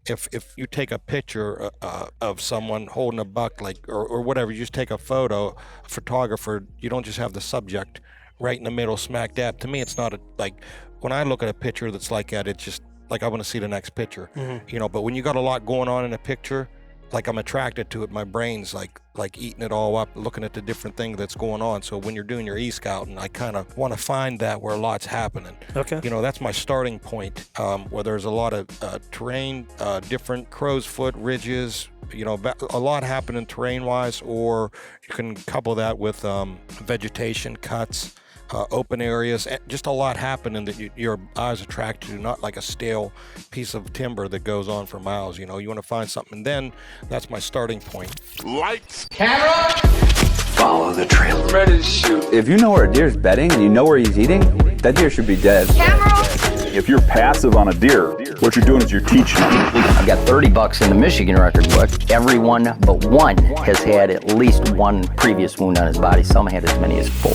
if you take a picture of someone holding a buck, like or whatever, you just take a photo. A photographer, you don't just have the subject right in the middle, smack dab. To me, it's not like when I look at a picture that's like that, it's just like I want to see the next picture, But when you got a lot going on in a picture, like I'm attracted to it. My brain's like eating it all up, looking at the different thing that's going on. So when you're doing your e-scouting, I kind of want to find that where a lot's happening. Okay. That's my starting point, where there's a lot of terrain, different crow's foot ridges, a lot happening terrain-wise, or you can couple that with vegetation cuts. Open areas, just a lot happening that your eyes attract to, not like a stale piece of timber that goes on for miles. You want to find something, and then that's my starting point. Lights, camera, follow the trail. ready to shoot. If you know where a deer's bedding and you know where he's eating, that deer should be dead. Camera. If you're passive on a deer, what you're doing is you're teaching them. I've got 30 bucks in the Michigan record book. Everyone but one has had at least one previous wound on his body. Some had as many as 4.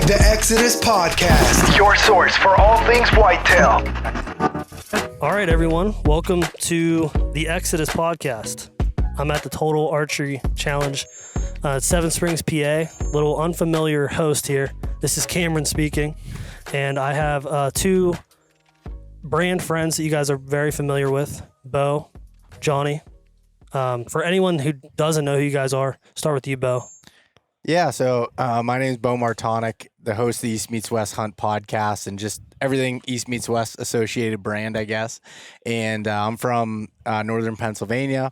The Exodus Podcast, Your source for all things whitetail. All right, everyone. Welcome to the Exodus Podcast. I'm at the Total Archery Challenge at Seven Springs, PA. Little unfamiliar host here. This is Cameron speaking. And I have 2 brand friends that you guys are very familiar with, Beau, Johnny. For anyone who doesn't know who you guys are, start with you, Beau. Yeah, so my name is Beau Martonik, the host of the East Meets West Hunt podcast and just everything East Meets West associated brand, I guess. And I'm from northern Pennsylvania.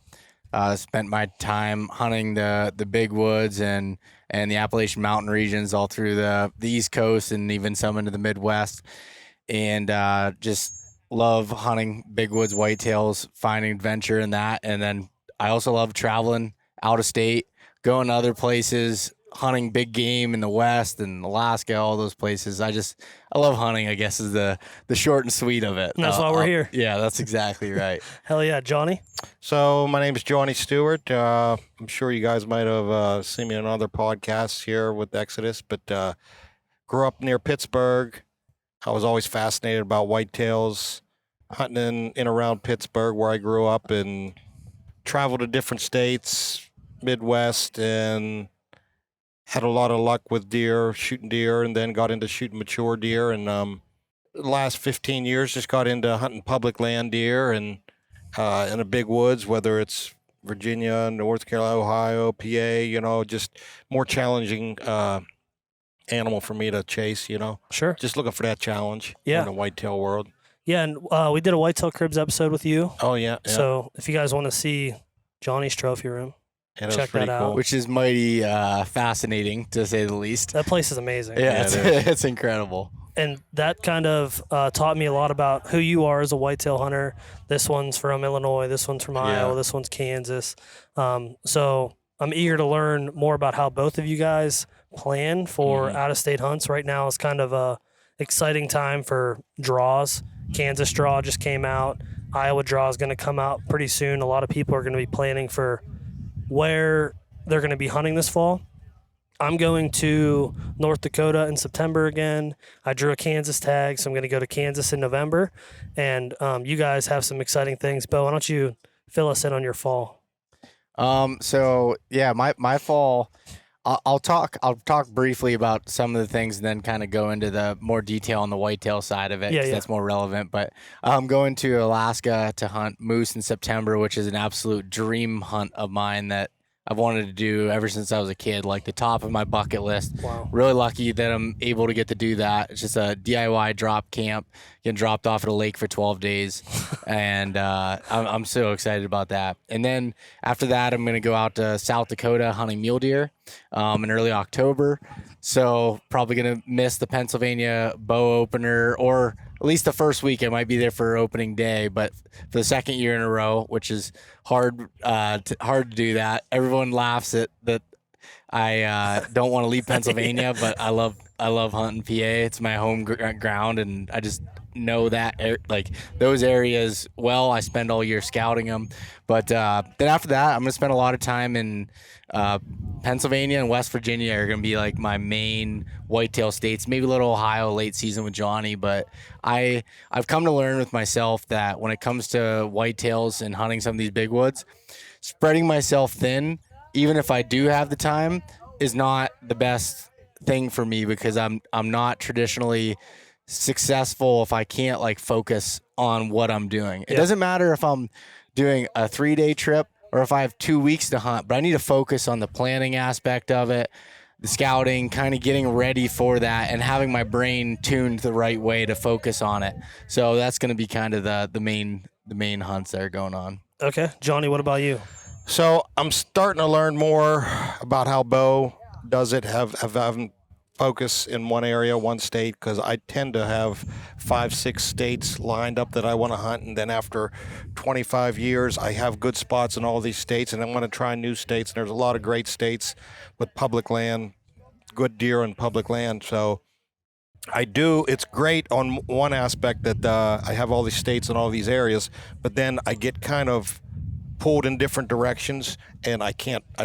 Spent my time hunting the big woods and the Appalachian Mountain regions all through the East Coast and even some into the Midwest. And just love hunting big woods whitetails, finding adventure in that. And then I also love traveling out of state, going to other places, hunting big game in the West and Alaska, all those places. I love hunting, I guess, is the short and sweet of it. And that's why we're here. Yeah, that's exactly right. Hell yeah, Johnny. So my name is Johnny Stewart. I'm sure you guys might have seen me on other podcasts here with Exodus, but grew up near Pittsburgh. I was always fascinated about whitetails, hunting in around Pittsburgh where I grew up, and traveled to different states, Midwest, and had a lot of luck with deer, shooting deer, and then got into shooting mature deer. And the last 15 years just got into hunting public land deer and in the big woods, whether it's Virginia, North Carolina, Ohio, PA, just more challenging animal for me to chase, Sure. Just looking for that challenge in the whitetail world. Yeah, and we did a Whitetail Cribs episode with you. Oh, yeah. So if you guys want to see Johnny's trophy room, Yeah, check that out. cool. Which is mighty fascinating, to say the least. That place is amazing. Yeah, it it's incredible. And that kind of taught me a lot about who you are as a whitetail hunter. This one's from Illinois. This one's from Iowa. This one's Kansas. So I'm eager to learn more about how both of you guys plan for out-of-state hunts. Right now is kind of a exciting time for draws. Kansas draw just came out. Iowa draw is going to come out pretty soon. A lot of people are going to be planning for where they're going to be hunting this fall. I'm going to North Dakota in September again. I drew a Kansas tag, so I'm going to go to Kansas in November. And you guys have some exciting things. Beau, why don't you fill us in on your fall? So yeah, my fall, I'll talk briefly about some of the things and then kind of go into the more detail on the whitetail side of it. Yeah. That's more relevant. But I'm going to Alaska to hunt moose in September, which is an absolute dream hunt of mine that I've wanted to do ever since I was a kid, like the top of my bucket list. Wow. Really lucky that I'm able to get to do that. It's just a DIY drop camp, getting dropped off at a lake for 12 days. And I'm so excited about that. And then after that, I'm going to go out to South Dakota hunting mule deer in early October. So probably going to miss the Pennsylvania bow opener, or at least the first week. I might be there for opening day, but for the second year in a row, which is hard to do that. Everyone laughs at that. I don't want to leave Pennsylvania, but I love hunting PA. It's my home ground, and I just know that like those areas well. I spend all year scouting them, but then after that, I'm gonna spend a lot of time in Pennsylvania and West Virginia are gonna be like my main whitetail states. Maybe a little Ohio late season with Johnny, but I've come to learn with myself that when it comes to whitetails and hunting some of these big woods, spreading myself thin, even if I do have the time, is not the best thing for me because I'm not traditionally successful if I can't like focus on what I'm doing. It doesn't matter if I'm doing a 3-day trip or if I have 2 weeks to hunt, but I need to focus on the planning aspect of it, the scouting, kind of getting ready for that and having my brain tuned the right way to focus on it. So that's going to be kind of the main hunts that are going on. Okay. Johnny, what about you? So I'm starting to learn more about how Beau does it, have focus in one area, one state, because I tend to have 5-6 states lined up that I want to hunt, and then after 25 years I have good spots in all these states, and I want to try new states, and there's a lot of great states with public land, good deer and public land. So it's great on one aspect that I have all these states and all these areas, but then I get kind of pulled in different directions, and I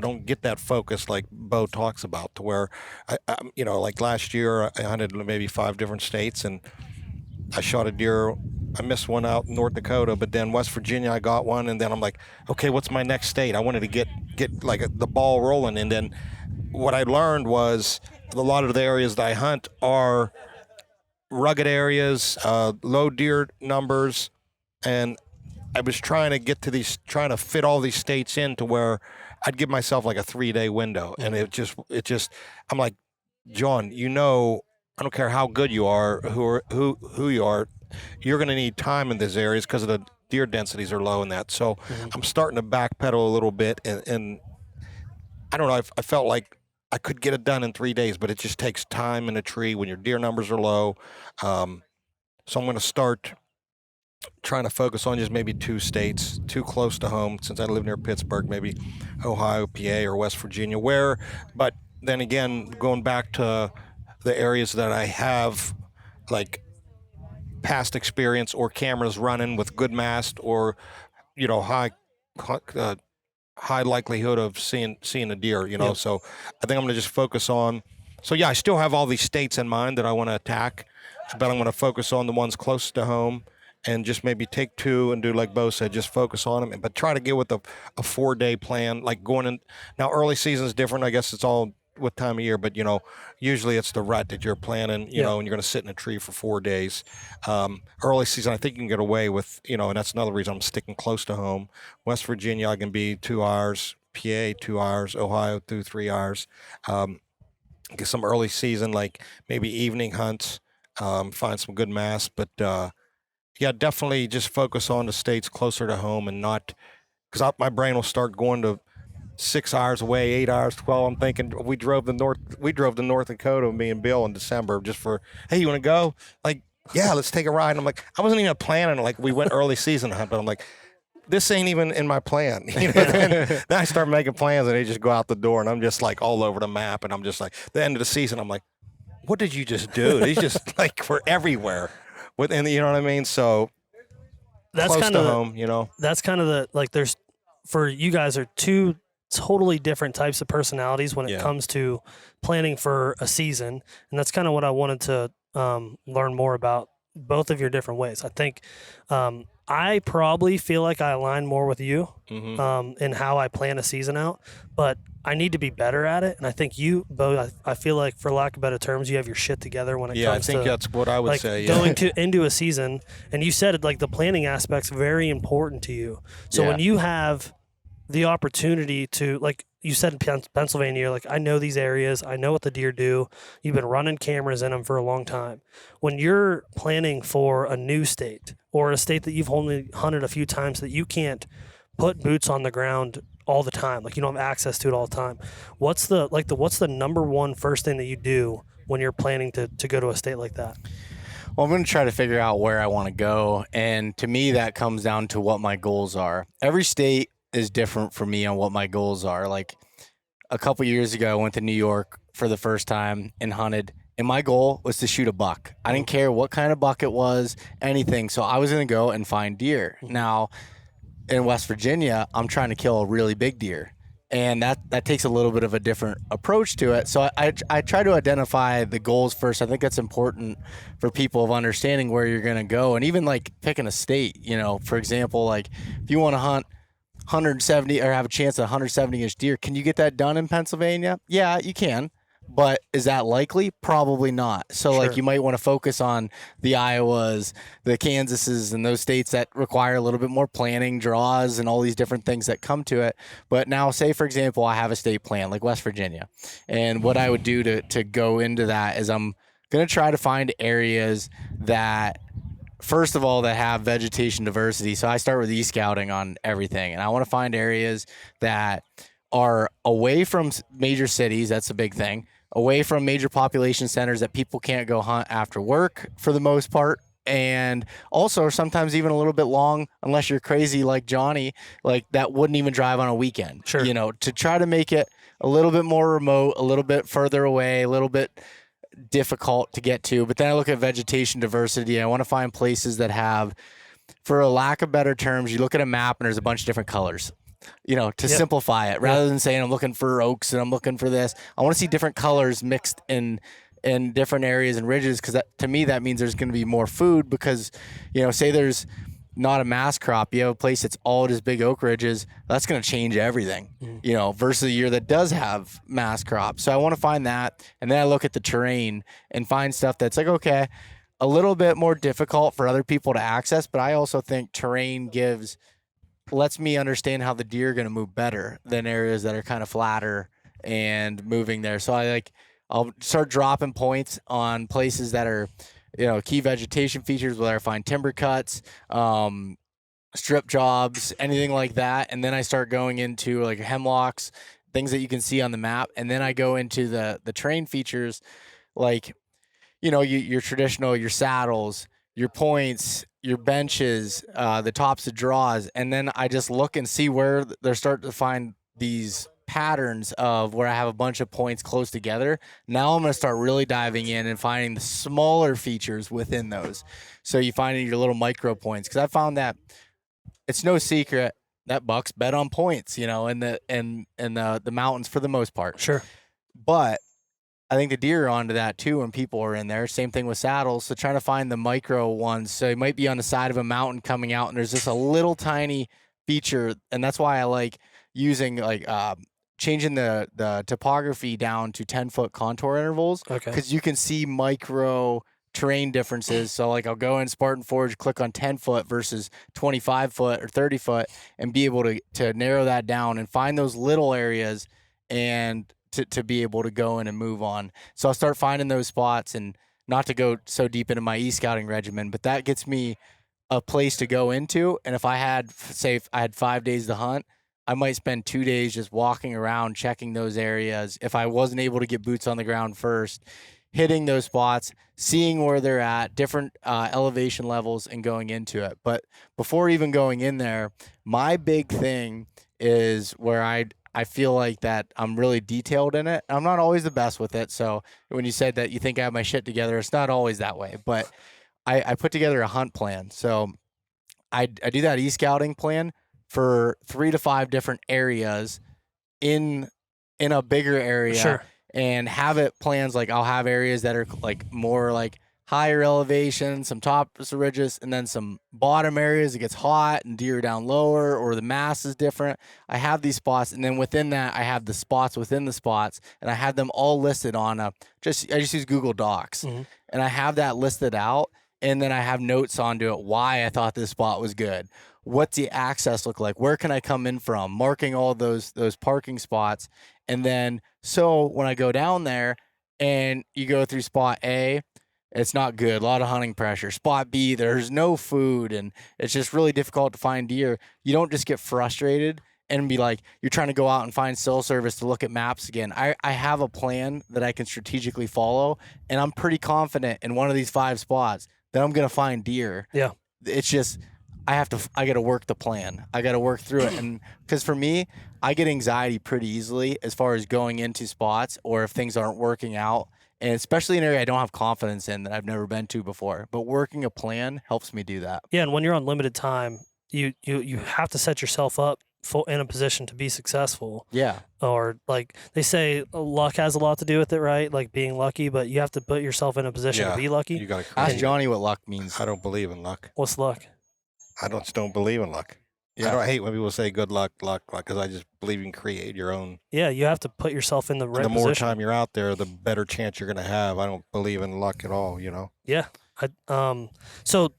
don't get that focus like Beau talks about, to where I like last year I hunted maybe 5 different states, and I shot a deer. I missed one out in North Dakota, but then West Virginia I got one, and then I'm like, okay, what's my next state? I wanted to get like the ball rolling, and then what I learned was a lot of the areas that I hunt are rugged areas, low deer numbers, and I was trying to fit all these states in to where I'd give myself like a 3-day window. And it just, I'm like, John, I don't care how good you are, who you are, you're going to need time in these areas because of the deer densities are low in that. So I'm starting to backpedal a little bit, and I don't know, I felt like I could get it done in 3 days, but it just takes time in a tree when your deer numbers are low. So I'm going to start trying to focus on just maybe 2 states, too close to home, since I live near Pittsburgh, maybe Ohio, PA, or West Virginia, but then again, going back to the areas that I have like past experience or cameras running with good mast, or high likelihood of seeing a deer, So I think I'm going to just focus on. So yeah, I still have all these states in mind that I want to attack, but I'm going to focus on the ones close to home, and just maybe take 2 and do like Beau said, just focus on them, but try to get with a 4-day plan, like going in. Now early season is different. I guess it's all with time of year, but usually it's the rut that you're planning, and you're going to sit in a tree for 4 days. Early season, I think you can get away with, and that's another reason I'm sticking close to home. West Virginia, I can be 2 hours, PA 2 hours, Ohio 2-3 hours. Get some early season, like maybe evening hunts, find some good mass, but yeah, definitely just focus on the states closer to home, and not, because my brain will start going to 6 hours away, 8 hours, 12. I'm thinking we drove to North Dakota, me and Bill, in December, just for, hey, you want to go? Like, yeah, let's take a ride. And I'm like, I wasn't even planning, like, we went early season hunt, but I'm like, this ain't even in my plan. Then I start making plans, and they just go out the door, and I'm just like all over the map, and I'm just like, the end of the season, I'm like, what did you just do? These just like, we're everywhere. Within, you know what I mean? So that's close kind to of home, That's kind of there's, for you guys, are 2 totally different types of personalities when it comes to planning for a season, and that's kind of what I wanted to learn more about, both of your different ways. I think I probably feel like I align more with you in how I plan a season out, but I need to be better at it. And I think you, Beau, I feel like, for lack of better terms, you have your shit together when it comes to. Yeah, I think that's what I would say. Yeah. Going into a season, and you said it, like, the planning aspect's very important to you. So when you have the opportunity to, like you said, in Pennsylvania, you're like, I know these areas, I know what the deer do. You've been running cameras in them for a long time. When you're planning for a new state, or a state that you've only hunted a few times, that you can't put boots on the ground all the time, like you don't have access to it all the time, what's the number one first thing that you do when you're planning to go to a state like that? Well, I'm going to try to figure out where I want to go, and to me that comes down to what my goals are. Every state is different for me on what my goals are. Like a couple years ago, I went to New York for the first time and hunted And my goal was to shoot a buck. I didn't care what kind of buck it was, anything. So I was going to go and find deer. Now, in West Virginia, I'm trying to kill a really big deer. And that takes a little bit of a different approach to it. So I try to identify the goals first. I think that's important for people of understanding where you're going to go. And even like picking a state, for example, like if you want to hunt 170 or have a chance at 170-inch deer, can you get that done in Pennsylvania? Yeah, you can. But is that likely? Probably not. So like you might want to focus on the Iowas, the Kansases, and those states that require a little bit more planning, draws, and all these different things that come to it. But now say, for example, I have a state plan like West Virginia. And what I would do to go into that is I'm going to try to find areas that, first of all, that have vegetation diversity. So I start with e-scouting on everything. And I want to find areas that are away from major cities. That's a big thing. Away from major population centers that people can't go hunt after work for the most part. And also sometimes even a little bit long, unless you're crazy like Johnny, like that wouldn't even drive on a weekend. Sure. To try to make it a little bit more remote, a little bit further away, a little bit difficult to get to. But then I look at vegetation diversity. I want to find places that have, for a lack of better terms, you look at a map and there's a bunch of different colors. To simplify it, rather than saying I'm looking for oaks and I'm looking for this. I want to see different colors mixed in different areas and ridges, because to me that means there's going to be more food. Because say there's not a mass crop, you have a place that's all just big oak ridges, that's going to change everything. Versus a year that does have mass crops. So I want to find that, and then I look at the terrain and find stuff that's like, okay, a little bit more difficult for other people to access, but I also think terrain lets me understand how the deer are going to move better than areas that are kind of flatter and moving there. So I'll start dropping points on places that are, key vegetation features, whether I find timber cuts, strip jobs, anything like that. And then I start going into like hemlocks, things that you can see on the map. And then I go into the terrain features, like, your traditional, your saddles, your points, your benches, the tops of draws. And then I just look and see where they're starting to find these patterns of where I have a bunch of points close together. Now I'm going to start really diving in and finding the smaller features within those. So you find your little micro points, because I found that it's no secret that bucks bet on points, in the mountains for the most part. Sure. But I think the deer are onto that too when people are in there. Same thing with saddles. So trying to find the micro ones. So you might be on the side of a mountain coming out and there's just a little tiny feature. And that's why I like using changing the topography down to 10-foot contour intervals. Okay. Because you can see micro terrain differences. So like I'll go in Spartan Forge, click on 10-foot versus 25-foot or 30-foot and be able to narrow that down and find those little areas and to be able to go in and move on. So I'll start finding those spots, and not to go so deep into my e-scouting regimen, but that gets me a place to go into. And if I had 5 days to hunt, I might spend 2 days just walking around, checking those areas. If I wasn't able to get boots on the ground first, hitting those spots, seeing where they're at, different elevation levels, and going into it. But before even going in there, my big thing is where I feel like that I'm really detailed in it. I'm not always the best with it. So when you said that you think I have my shit together, it's not always that way. But I put together a hunt plan. So I do that e-scouting plan for 3 to 5 different areas in a bigger area. Sure. And have it plans like I'll have areas that are like more like higher elevation, some tops of ridges, and then some bottom areas it gets hot and deer down lower, or the mass is different. I have these spots, and then within that I have the spots within the spots, and I have them all listed on I just use Google Docs. And I have that listed out, and then I have notes onto it why I thought this spot was good. What's the access look like? Where can I come in from? Marking all those parking spots. And then so when I go down there and you go through spot A, it's not good. A lot of hunting pressure. Spot B, there's no food, and it's just really difficult to find deer. You don't just get frustrated and be like, you're trying to go out and find cell service to look at maps again. I have a plan that I can strategically follow, and I'm pretty confident in one of these 5 spots that I'm going to find deer. Yeah. It's just, I got to work the plan. I got to work through it. And because for me, I get anxiety pretty easily as far as going into spots or if things aren't working out. and especially an area I don't have confidence in that I've never been to before. But working a plan helps me do that. Yeah, and when you're on limited time, you have to set yourself up in a position to be successful. Yeah. Or like they say, luck has a lot to do with it, right? Like being lucky, but you have to put yourself in a position to be lucky. You got to. Ask Johnny what luck means. I don't believe in luck. What's luck? I just don't believe in luck. Yeah. I hate when people say good luck, because I just believe you can create your own. Yeah, you have to put yourself in the right And the more position. time you're out there, the better chance you're going to have. I don't believe in luck at all, Yeah. So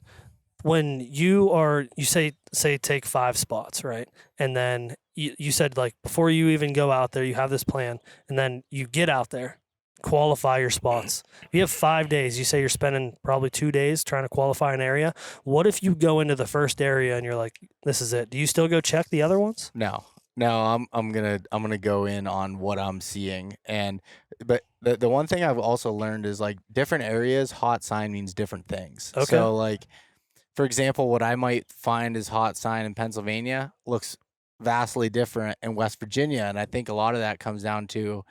when you say take 5 spots, right? And then you said, like, before you even go out there, you have this plan, and then you get out there, qualify your spots. You have 5 days. You say you're spending probably 2 days trying to qualify an area. What if you go into the first area and you're like, this is it? Do you still go check the other ones? No, I'm gonna go in on what I'm seeing, but the one thing I've also learned is, like, different areas, hot sign means different things. Okay. So, like, for example, what I might find as hot sign in Pennsylvania looks vastly different in West Virginia, and I think a lot of that comes down to,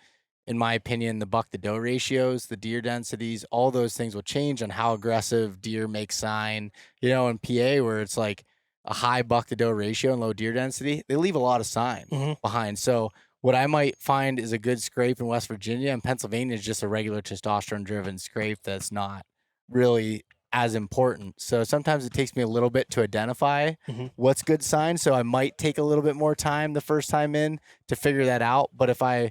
in my opinion, the buck to doe ratios, the deer densities, all those things will change on how aggressive deer make sign. In PA, where it's like a high buck to doe ratio and low deer density, they leave a lot of sign behind. So what I might find is a good scrape in West Virginia, and Pennsylvania is just a regular testosterone driven scrape that's not really as important. So sometimes it takes me a little bit to identify what's good sign. So I might take a little bit more time the first time in to figure that out. But if I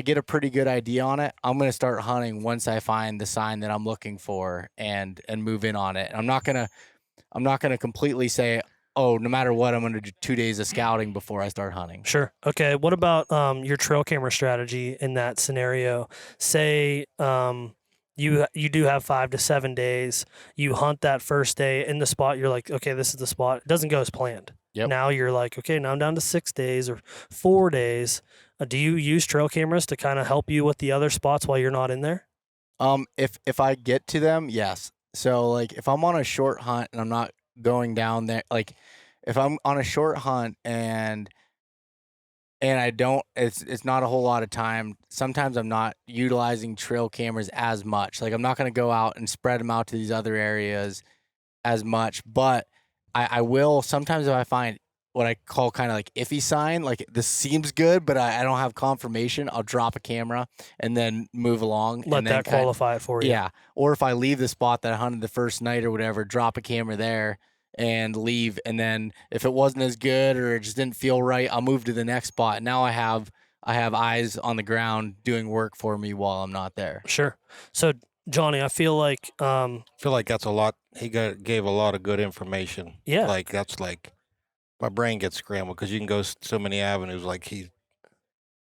get a pretty good idea on it, I'm going to start hunting once I find the sign that I'm looking for and move in on it. And I'm not going to completely say, oh, no matter what, I'm going to do 2 days of scouting before I start hunting. Sure. Okay. What about your trail camera strategy in that scenario? Say you do have 5 to 7 days. You hunt that first day in the spot. You're like, okay, this is the spot. It doesn't go as planned. Yep. Now you're like, okay, now I'm down to 6 days or 4 days. Do you use trail cameras to kind of help you with the other spots while you're not in there? If I get to them, yes. So, like, if I'm on a short hunt and I'm not going down there, like, if I'm on a short hunt and I don't, it's not a whole lot of time. Sometimes I'm not utilizing trail cameras as much. Like, I'm not going to go out and spread them out to these other areas as much, but I will sometimes if I find what I call kind of like iffy sign, like this seems good, but I don't have confirmation, I'll drop a camera and then move along. Let that qualify it for you. Yeah. Or if I leave the spot that I hunted the first night or whatever, drop a camera there and leave. And then if it wasn't as good or it just didn't feel right, I'll move to the next spot. Now I have eyes on the ground doing work for me while I'm not there. Sure. So Johnny, I feel like that's a lot. He gave a lot of good information. Yeah. Like, that's like, my brain gets scrambled because you can go so many avenues. Like, he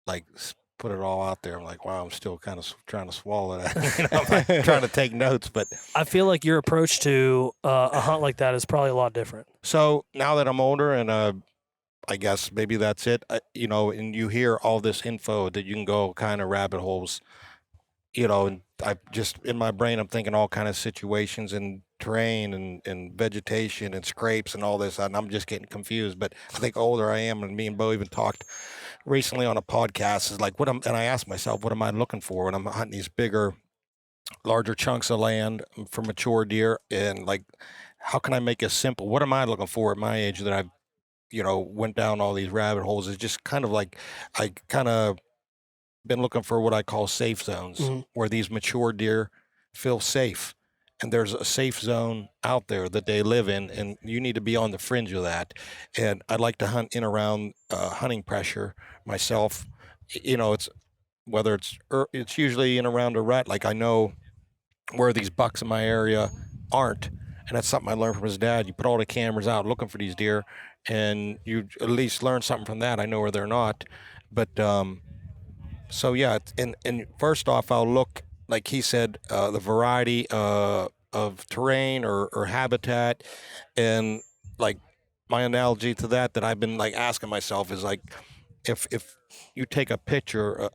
put it all out there. I'm like, wow, I'm still kind of trying to swallow that. I'm like, trying to take notes, but I feel like your approach to a hunt like that is probably a lot different. So now that I'm older and I guess maybe that's it, and you hear all this info that you can go kind of rabbit holes, and I just, in my brain, I'm thinking all kind of situations and terrain and vegetation and scrapes and all this, and I'm just getting confused. But I think older I am, and me and Beau even talked recently on a podcast, is like, and I asked myself, what am I looking for when I'm hunting these bigger, larger chunks of land for mature deer? And, like, how can I make it simple? What am I looking for at my age that I've, went down all these rabbit holes? It's just kind of like, I kind of been looking for what I call safe zones, where these mature deer feel safe. And there's a safe zone out there that they live in, and you need to be on the fringe of that. And I'd like to hunt in around hunting pressure myself. It's whether it's usually in around a rut. Like, I know where these bucks in my area aren't, and that's something I learned from his dad. You put all the cameras out looking for these deer, and you at least learn something from that. I know where they're not, but so yeah. And first off, I'll look, like he said, the variety of terrain or habitat. And, like, my analogy to that I've been, like, asking myself is, like, if you take a picture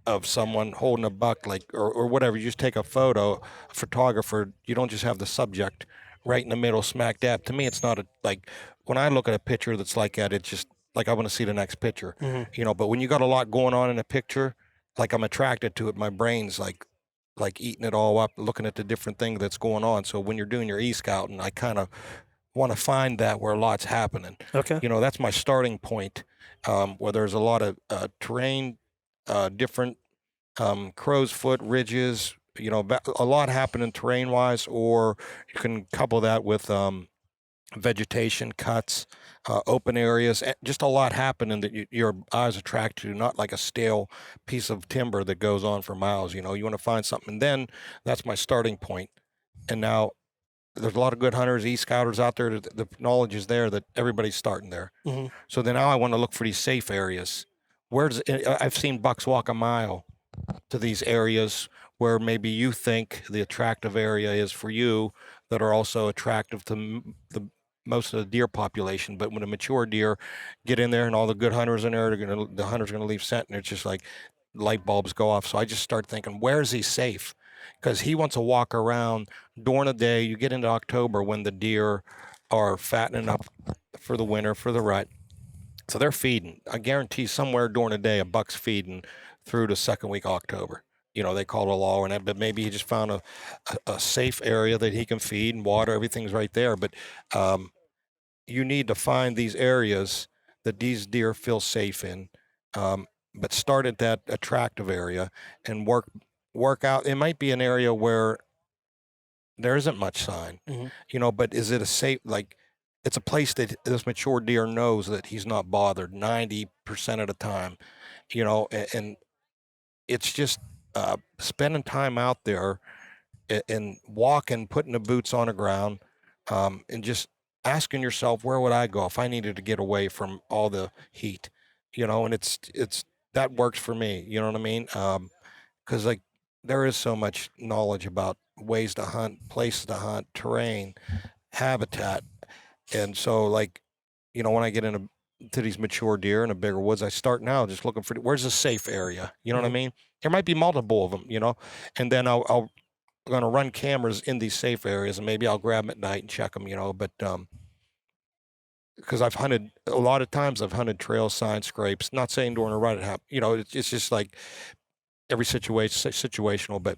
of someone holding a buck, like, or whatever, you just take a photo, a photographer, you don't just have the subject right in the middle smack dab. To me, it's not like, when I look at a picture that's like that, it's just like, I want to see the next picture. But when you got a lot going on in a picture, like, I'm attracted to it. My brain's like, like eating it all up, looking at the different thing that's going on. So when you're doing your e-scouting, I kind of want to find that where a lot's happening. Okay. That's my starting point, where there's a lot of terrain, different crow's foot ridges, a lot happening terrain-wise, or you can couple that with vegetation cuts, open areas, just a lot happening that your eyes attract to, not like a stale piece of timber that goes on for miles. You want to find something. And then that's my starting point. And now there's a lot of good hunters, e-scouters out there. The knowledge is there that everybody's starting there. Mm-hmm. So then now I want to look for these safe areas. I've seen bucks walk a mile to these areas where maybe you think the attractive area is for you, that are also attractive to the most of the deer population. But when a mature deer get in there and all the good hunters in there, the hunter's going to leave scent, and it's just like light bulbs go off. So I just start thinking, where is he safe? Because he wants to walk around during the day. You get into October when the deer are fattening up for the winter, for the rut. So they're feeding. I guarantee somewhere during the day, a buck's feeding through the second week of October. They call it a law, but maybe he just found a safe area that he can feed and water. Everything's right there. But you need to find these areas that these deer feel safe in, but start at that attractive area and work out. It might be an area where there isn't much sign, but is it a safe, like, it's a place that this mature deer knows that he's not bothered 90% of the time, and it's just spending time out there and walking, putting the boots on the ground, and just asking yourself, where would I go if I needed to get away from all the heat, and it's that works for me. You know what I mean? Because like there is so much knowledge about ways to hunt, places to hunt, terrain, habitat. And so like, when I get into these mature deer in the bigger woods, I start now just looking for where's a safe area. You know what I mean? There might be multiple of them, and then I'm going to run cameras in these safe areas, and maybe I'll grab them at night and check them, but because I've hunted a lot of times, I've hunted trail sign scrapes, not saying during a rut it happened, it's just like every situational, but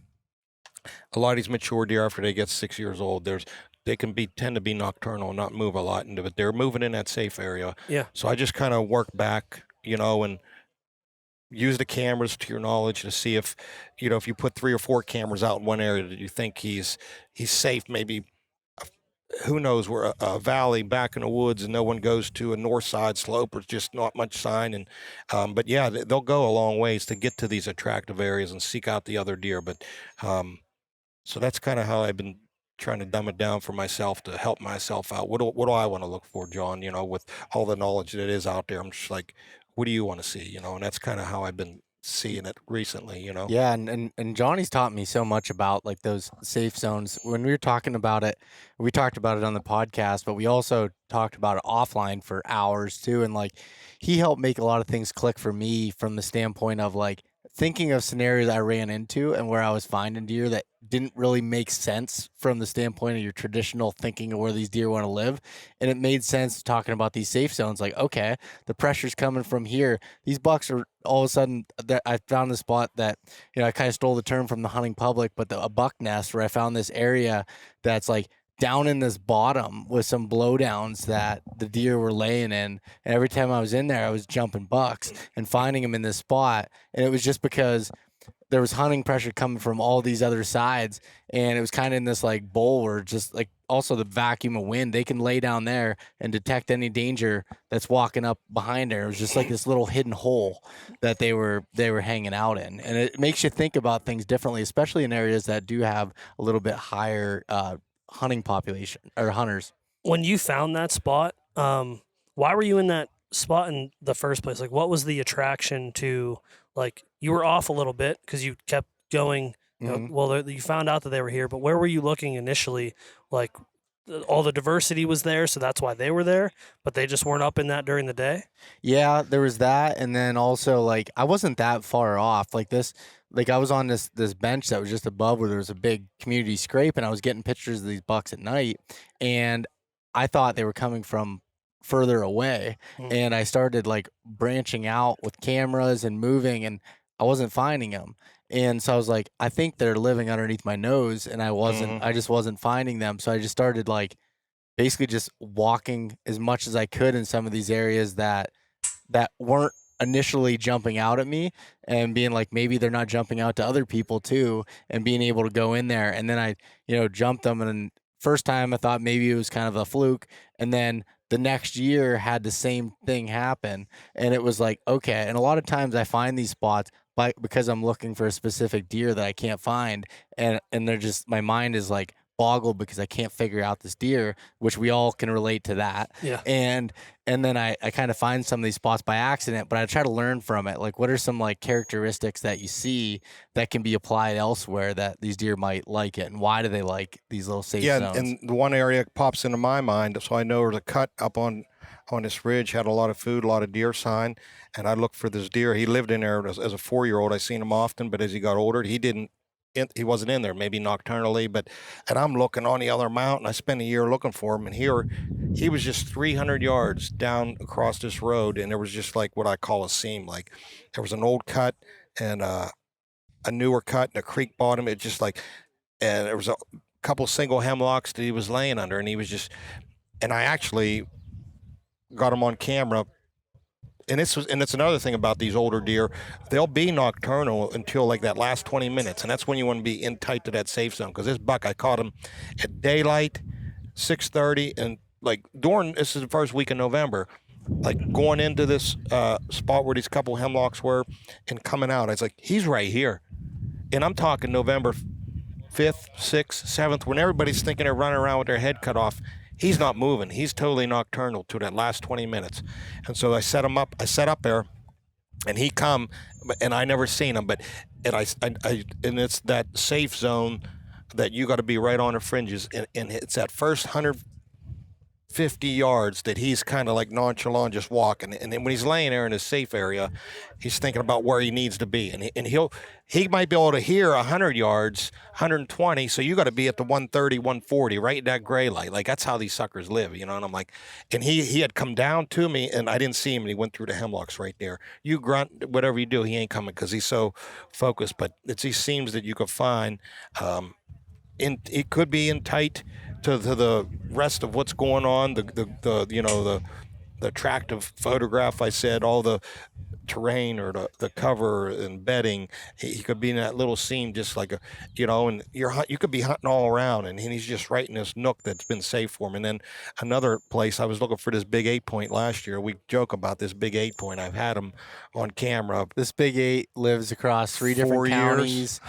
a lot of these mature deer after they get 6 years old, they tend to be nocturnal and not move a lot, but they're moving in that safe area. Yeah. So I just kind of work back, and use the cameras to your knowledge to see if you put 3 or 4 cameras out in one area that you think he's safe, maybe who knows where a valley back in the woods and no one goes to, a north side slope or just not much sign. And but yeah, they'll go a long ways to get to these attractive areas and seek out the other deer. But so that's kind of how I've been trying to dumb it down for myself to help myself out. What do I want to look for, John? With all the knowledge that is out there, I'm just like, what do you want to see? And that's kind of how I've been seeing it recently. Yeah, and Johnny's taught me so much about like those safe zones. When we were talking about it, we talked about it on the podcast, but we also talked about it offline for hours too. And like he helped make a lot of things click for me from the standpoint of like thinking of scenarios I ran into and where I was finding deer that didn't really make sense from the standpoint of your traditional thinking of where these deer want to live. And it made sense talking about these safe zones. Like, okay, the pressure's coming from here. These bucks are all of a sudden, that I found the spot that, I kind of stole the term from the hunting public, but a buck nest where I found this area that's like down in this bottom with some blowdowns that the deer were laying in. And every time I was in there, I was jumping bucks and finding them in this spot. And it was just because there was hunting pressure coming from all these other sides. And it was kind of in this like bowl where just like also the vacuum of wind, they can lay down there and detect any danger that's walking up behind there. It was just like this little hidden hole that they were hanging out in. And it makes you think about things differently, especially in areas that do have a little bit higher hunting population or hunters. When you found that spot, why were you in that spot in the first place? Like, what was the attraction to, like, you were off a little bit because you kept going, you found out that they were here, but where were you looking initially? Like, all the diversity was there, so that's why they were there, but they just weren't up in that during the day? Yeah, there was that. And then also, like, I wasn't that far off. Like this, like I was on this bench that was just above where there was a big community scrape, and I was getting pictures of these bucks at night, and I thought they were coming from further away. And I started like branching out with cameras and moving, and I wasn't finding them. And so I was like, I think they're living underneath my nose, and I just wasn't finding them. So I just started like basically just walking as much as I could in some of these areas that weren't initially jumping out at me, and being like, maybe they're not jumping out to other people too, and being able to go in there. And then I, jumped them. And then first time I thought maybe it was kind of a fluke. And then the next year had the same thing happen. And it was like, okay. And a lot of times I find these spots because I'm looking for a specific deer that I can't find. And they're just, my mind is like boggled because I can't figure out this deer, which we all can relate to that. Yeah. And then I kind of find some of these spots by accident, but I try to learn from it. Like, what are some like characteristics that you see that can be applied elsewhere that these deer might like it, and why do they like these little safe zones? Yeah, and the one area that pops into my mind, so I know the cut up on this ridge had a lot of food, a lot of deer sign, and I looked for this deer. He lived in there as a 4-year-old. I seen him often, but as he got older, he wasn't in there, maybe nocturnally, and I'm looking on the other mountain. I spent a year looking for him, and here he was just 300 yards down across this road, and there was just like what I call a seam. Like there was an old cut and a newer cut and a creek bottom. It just like, and there was a couple single hemlocks that he was laying under, and he was just, and I actually got him on camera. And it's another thing about these older deer. They'll be nocturnal until like that last 20 minutes. And that's when you want to be in tight to that safe zone. Because this buck, I caught him at daylight, 6:30. And like this is the first week in November, like going into this spot where these couple hemlocks were and coming out. I was like, he's right here. And I'm talking November 5th, 6th, 7th, when everybody's thinking they're running around with their head cut off. He's not moving. He's totally nocturnal to that last 20 minutes. And so I set him up. I set up there, and he come, and I never seen him. But and it's that safe zone that you got to be right on the fringes. And it's that first 150 yards that he's kind of like nonchalant, just walking. And then when he's laying there in his safe area, he's thinking about where he needs to be. And he might be able to hear 100 yards, 120. So you got to be at the 130, 140, right in that gray light. Like that's how these suckers live, And I'm like, and he had come down to me, and I didn't see him. And he went through the hemlocks right there. You grunt, whatever you do, he ain't coming because he's so focused. But it's these seams that you could find. It could be in tight to the rest of what's going on. The attractive photograph I said, all the terrain or the cover and bedding, he could be in that little seam just like and you could be hunting all around, and he's just right in this nook that's been safe for him. And then another place, I was looking for this big 8-point last year. We joke about this big 8-point. I've had him on camera. This big 8 lives across 3 different counties.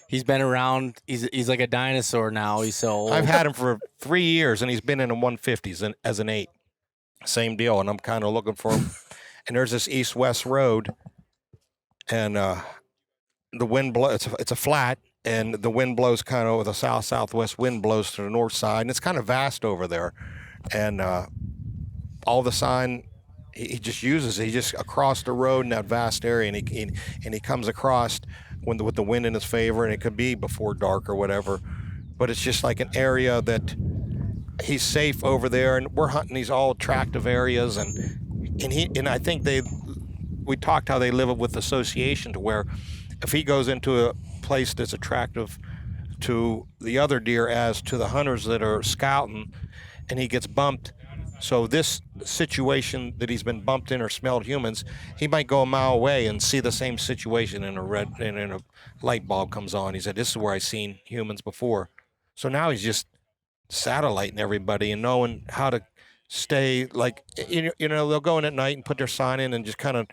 He's been around. He's like a dinosaur now. He's so old. I've had him for 3 years, and he's been in the 150s as an 8. Same deal, and I'm kind of looking for him. And there's this east-west road, and the wind blows. It's a flat, and the wind blows kind of, the south-southwest wind blows to the north side, and it's kind of vast over there. And all the sign he just uses, he just across the road in that vast area, and he comes across with the wind in his favor, and it could be before dark or whatever. But it's just like an area that he's safe over there, and we're hunting these all attractive areas, and I think we talked how they live with association, to where if he goes into a place that's attractive to the other deer as to the hunters that are scouting, and he gets bumped. So this situation that he's been bumped in or smelled humans, he might go a mile away and see the same situation, and a light bulb comes on. He said, this is where I seen humans before. So now he's just satelliting everybody and knowing how to stay, like, they'll go in at night and put their sign in and just kind of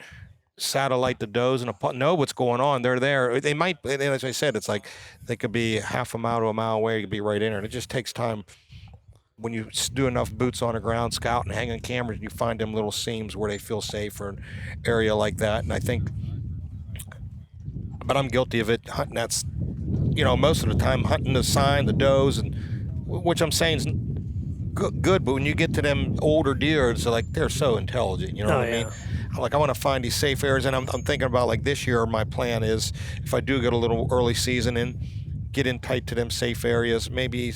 satellite the does and know what's going on. They're there. They might, and as I said, it's like they could be half a mile to a mile away. You could be right in there. And it just takes time. When you do enough boots on the ground, scouting, hanging cameras, you find them little seams where they feel safe, or an area like that. And I think, but I'm guilty of it. Hunting, that's, most of the time hunting the sign, the does, and which I'm saying is good, but when you get to them older deer, it's like they're so intelligent, what I mean? Like, I want to find these safe areas, and I'm thinking about, like, this year my plan is, if I do get a little early season in, get in tight to them safe areas, maybe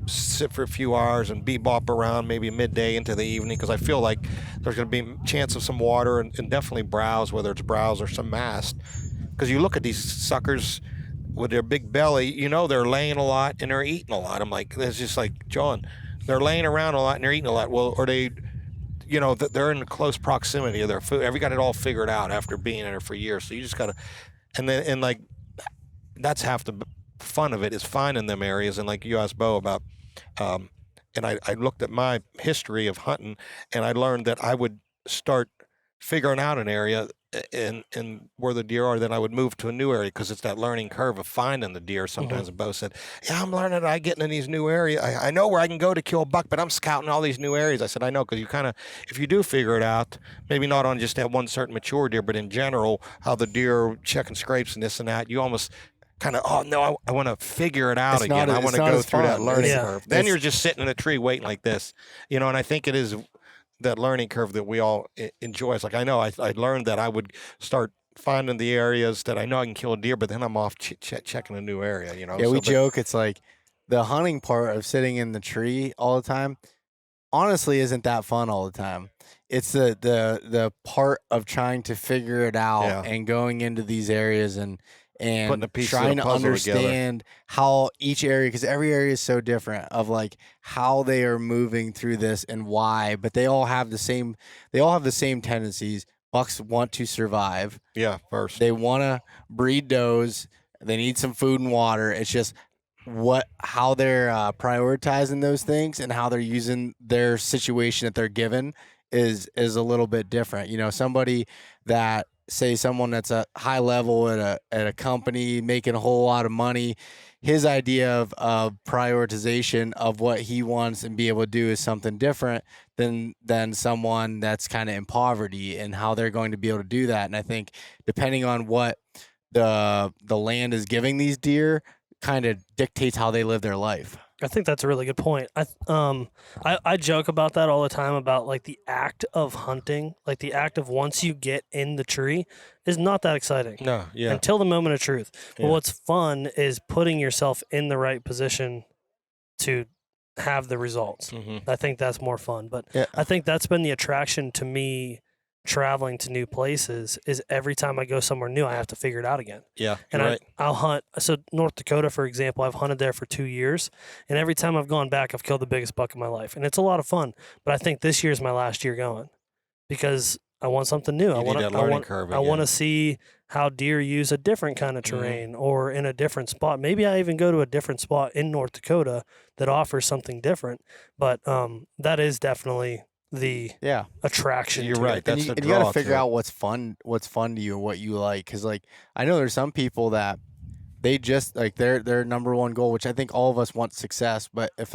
sit for a few hours and bebop around maybe midday into the evening, because I feel like there's going to be a chance of some water and definitely browse, whether it's browse or some mast. Because you look at these suckers with their big belly, you know they're laying a lot and they're eating a lot. I'm like, it's just like, John, they're laying around a lot and they're eating a lot. Well, are they, you know, they're in close proximity of their food. Every got it all figured out after being in there for years. So you just got to, and like, that's half the fun of it, is finding them areas. And like you asked Beau about, and I looked at my history of hunting, and I learned that I would start figuring out an area and where the deer are, then I would move to a new area, because it's that learning curve of finding the deer. Sometimes Beau said, yeah, I'm learning that I get in these new areas. I know where I can go to kill a buck, but I'm scouting all these new areas. I said, I know, because you kind of, if you do figure it out, maybe not on just that one certain mature deer, but in general, how the deer checking scrapes and this and that, you almost kind of, oh no, I want to figure it out again. I want to go through that learning curve. Then you're just sitting in a tree waiting like this, you know. And I think it is that learning curve that we all enjoy. It's like, I know I learned that I would start finding the areas that I know I can kill a deer, but then I'm off checking a new area, you know. Yeah, we joke, it's like the hunting part of sitting in the tree all the time honestly isn't that fun all the time. It's the part of trying to figure it out and going into these areas and trying to understand how each area, because every area is so different, of like how they are moving through this and why, but they all have the same tendencies. Bucks want to survive. Yeah, first. They want to breed does. They need some food and water. It's just how they're prioritizing those things and how they're using their situation that they're given is a little bit different. You know, somebody that, say someone that's a high level at a company making a whole lot of money, his idea of prioritization of what he wants and be able to do is something different than someone that's kind of in poverty, and how they're going to be able to do that. And I think depending on what the land is giving these deer kind of dictates how they live their life. I think that's a really good point. I joke about that all the time, about like the act of hunting, like the act of once you get in the tree is not that exciting. No, yeah. Until the moment of truth. But what's fun is putting yourself in the right position to have the results. Mm-hmm. I think that's more fun. But I think that's been the attraction to me traveling to new places, is every time I go somewhere new, I have to figure it out again. Yeah, and I'll hunt. So North Dakota, for example, I've hunted there for 2 years, and every time I've gone back, I've killed the biggest buck in my life, and it's a lot of fun. But I think this year is my last year going, because I want something new. I want to see how deer use a different kind of terrain or in a different spot. Maybe I even go to a different spot in North Dakota that offers something different. But that is definitely the attraction. You're to right. it. That's and you got to figure out what's fun to you and what you like. Because like, I know there's some people that they just like their number one goal, which I think all of us want success. But if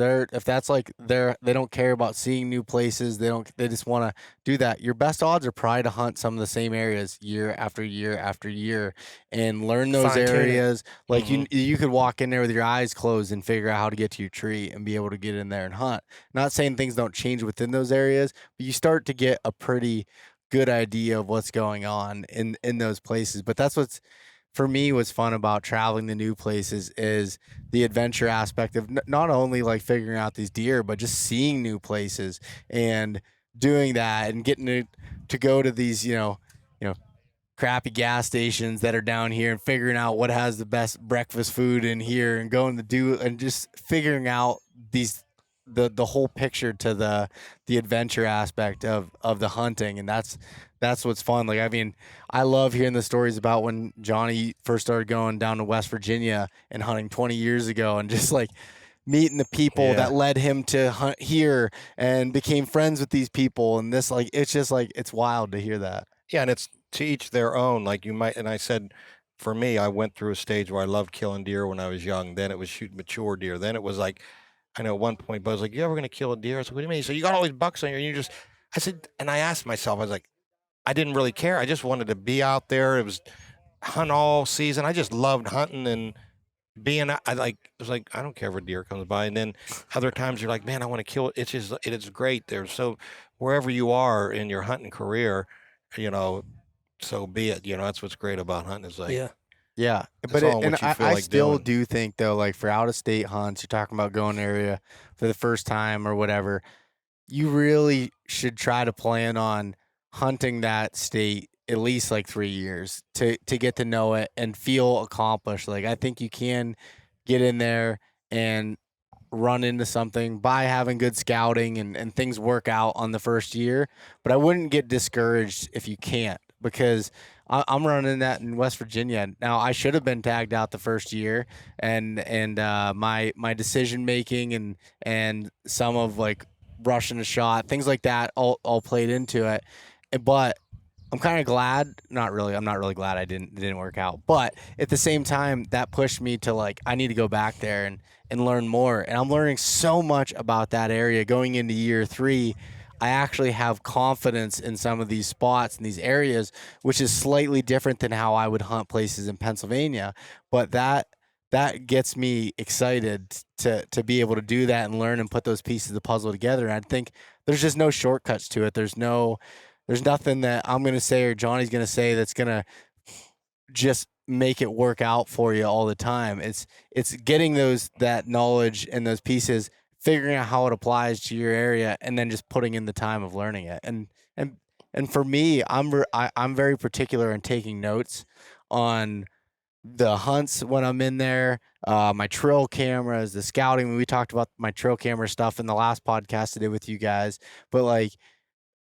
that's like they don't care about seeing new places, they just want to do that. Your best odds are probably to hunt some of the same areas year after year after year and learn those areas. Like you could walk in there with your eyes closed and figure out how to get to your tree and be able to get in there and hunt. Not saying things don't change within those areas, but you start to get a pretty good idea of what's going on in those places. But that's for me, what's fun about traveling to new places is the adventure aspect of not only like figuring out these deer, but just seeing new places and doing that and getting to go to these, you know, crappy gas stations that are down here and figuring out what has the best breakfast food in here and going to do and just figuring out the whole picture to the adventure aspect of the hunting. And that's what's fun. Like, I mean, I love hearing the stories about when Johnny first started going down to West Virginia and hunting 20 years ago, and just like meeting the people that led him to hunt here and became friends with these people. And this, like, it's just like, it's wild to hear that. Yeah. And it's to each their own. Like you might, and I said, for me, I went through a stage where I loved killing deer when I was young. Then it was shooting mature deer. Then it was like, I know at one point, Buzz like, you ever going to kill a deer? I said, what do you mean? So you got all these bucks on you, and I said, and I asked myself, I was like, I didn't really care. I just wanted to be out there. It was hunt all season. I just loved hunting and being, I don't care if a deer comes by. And then other times you're like, man, I want to kill it. It's just, it's great there. So wherever you are in your hunting career, you know, so be it. You know, that's what's great about hunting is like, Yeah, It's but all in and what you I, feel I like still doing. do think though, like for out of state hunts, you're talking about going area for the first time or whatever. You really should try to plan on hunting that state at least like 3 years to get to know it and feel accomplished. Like I think you can get in there and run into something by having good scouting and things work out on the first year. But I wouldn't get discouraged if you can't, because I'm running that in West Virginia. Now I should have been tagged out the first year, and my decision making and some of like rushing a shot, things like that all played into it. But I'm kind of glad, not really. I'm not really glad it didn't work out. But at the same time, that pushed me to like I need to go back there and learn more. And I'm learning so much about that area going into year 3. I actually have confidence in some of these spots and these areas, which is slightly different than how I would hunt places in Pennsylvania. But that gets me excited to be able to do that and learn and put those pieces of the puzzle together. And I think there's just no shortcuts to it. There's nothing that I'm going to say or Johnny's going to say that's going to just make it work out for you all the time. It's getting that knowledge and those pieces, figuring out how it applies to your area, and then just putting in the time of learning it. And for me, I'm very particular in taking notes on the hunts when I'm in there, my trail cameras, the scouting. We talked about my trail camera stuff in the last podcast I did with you guys, but like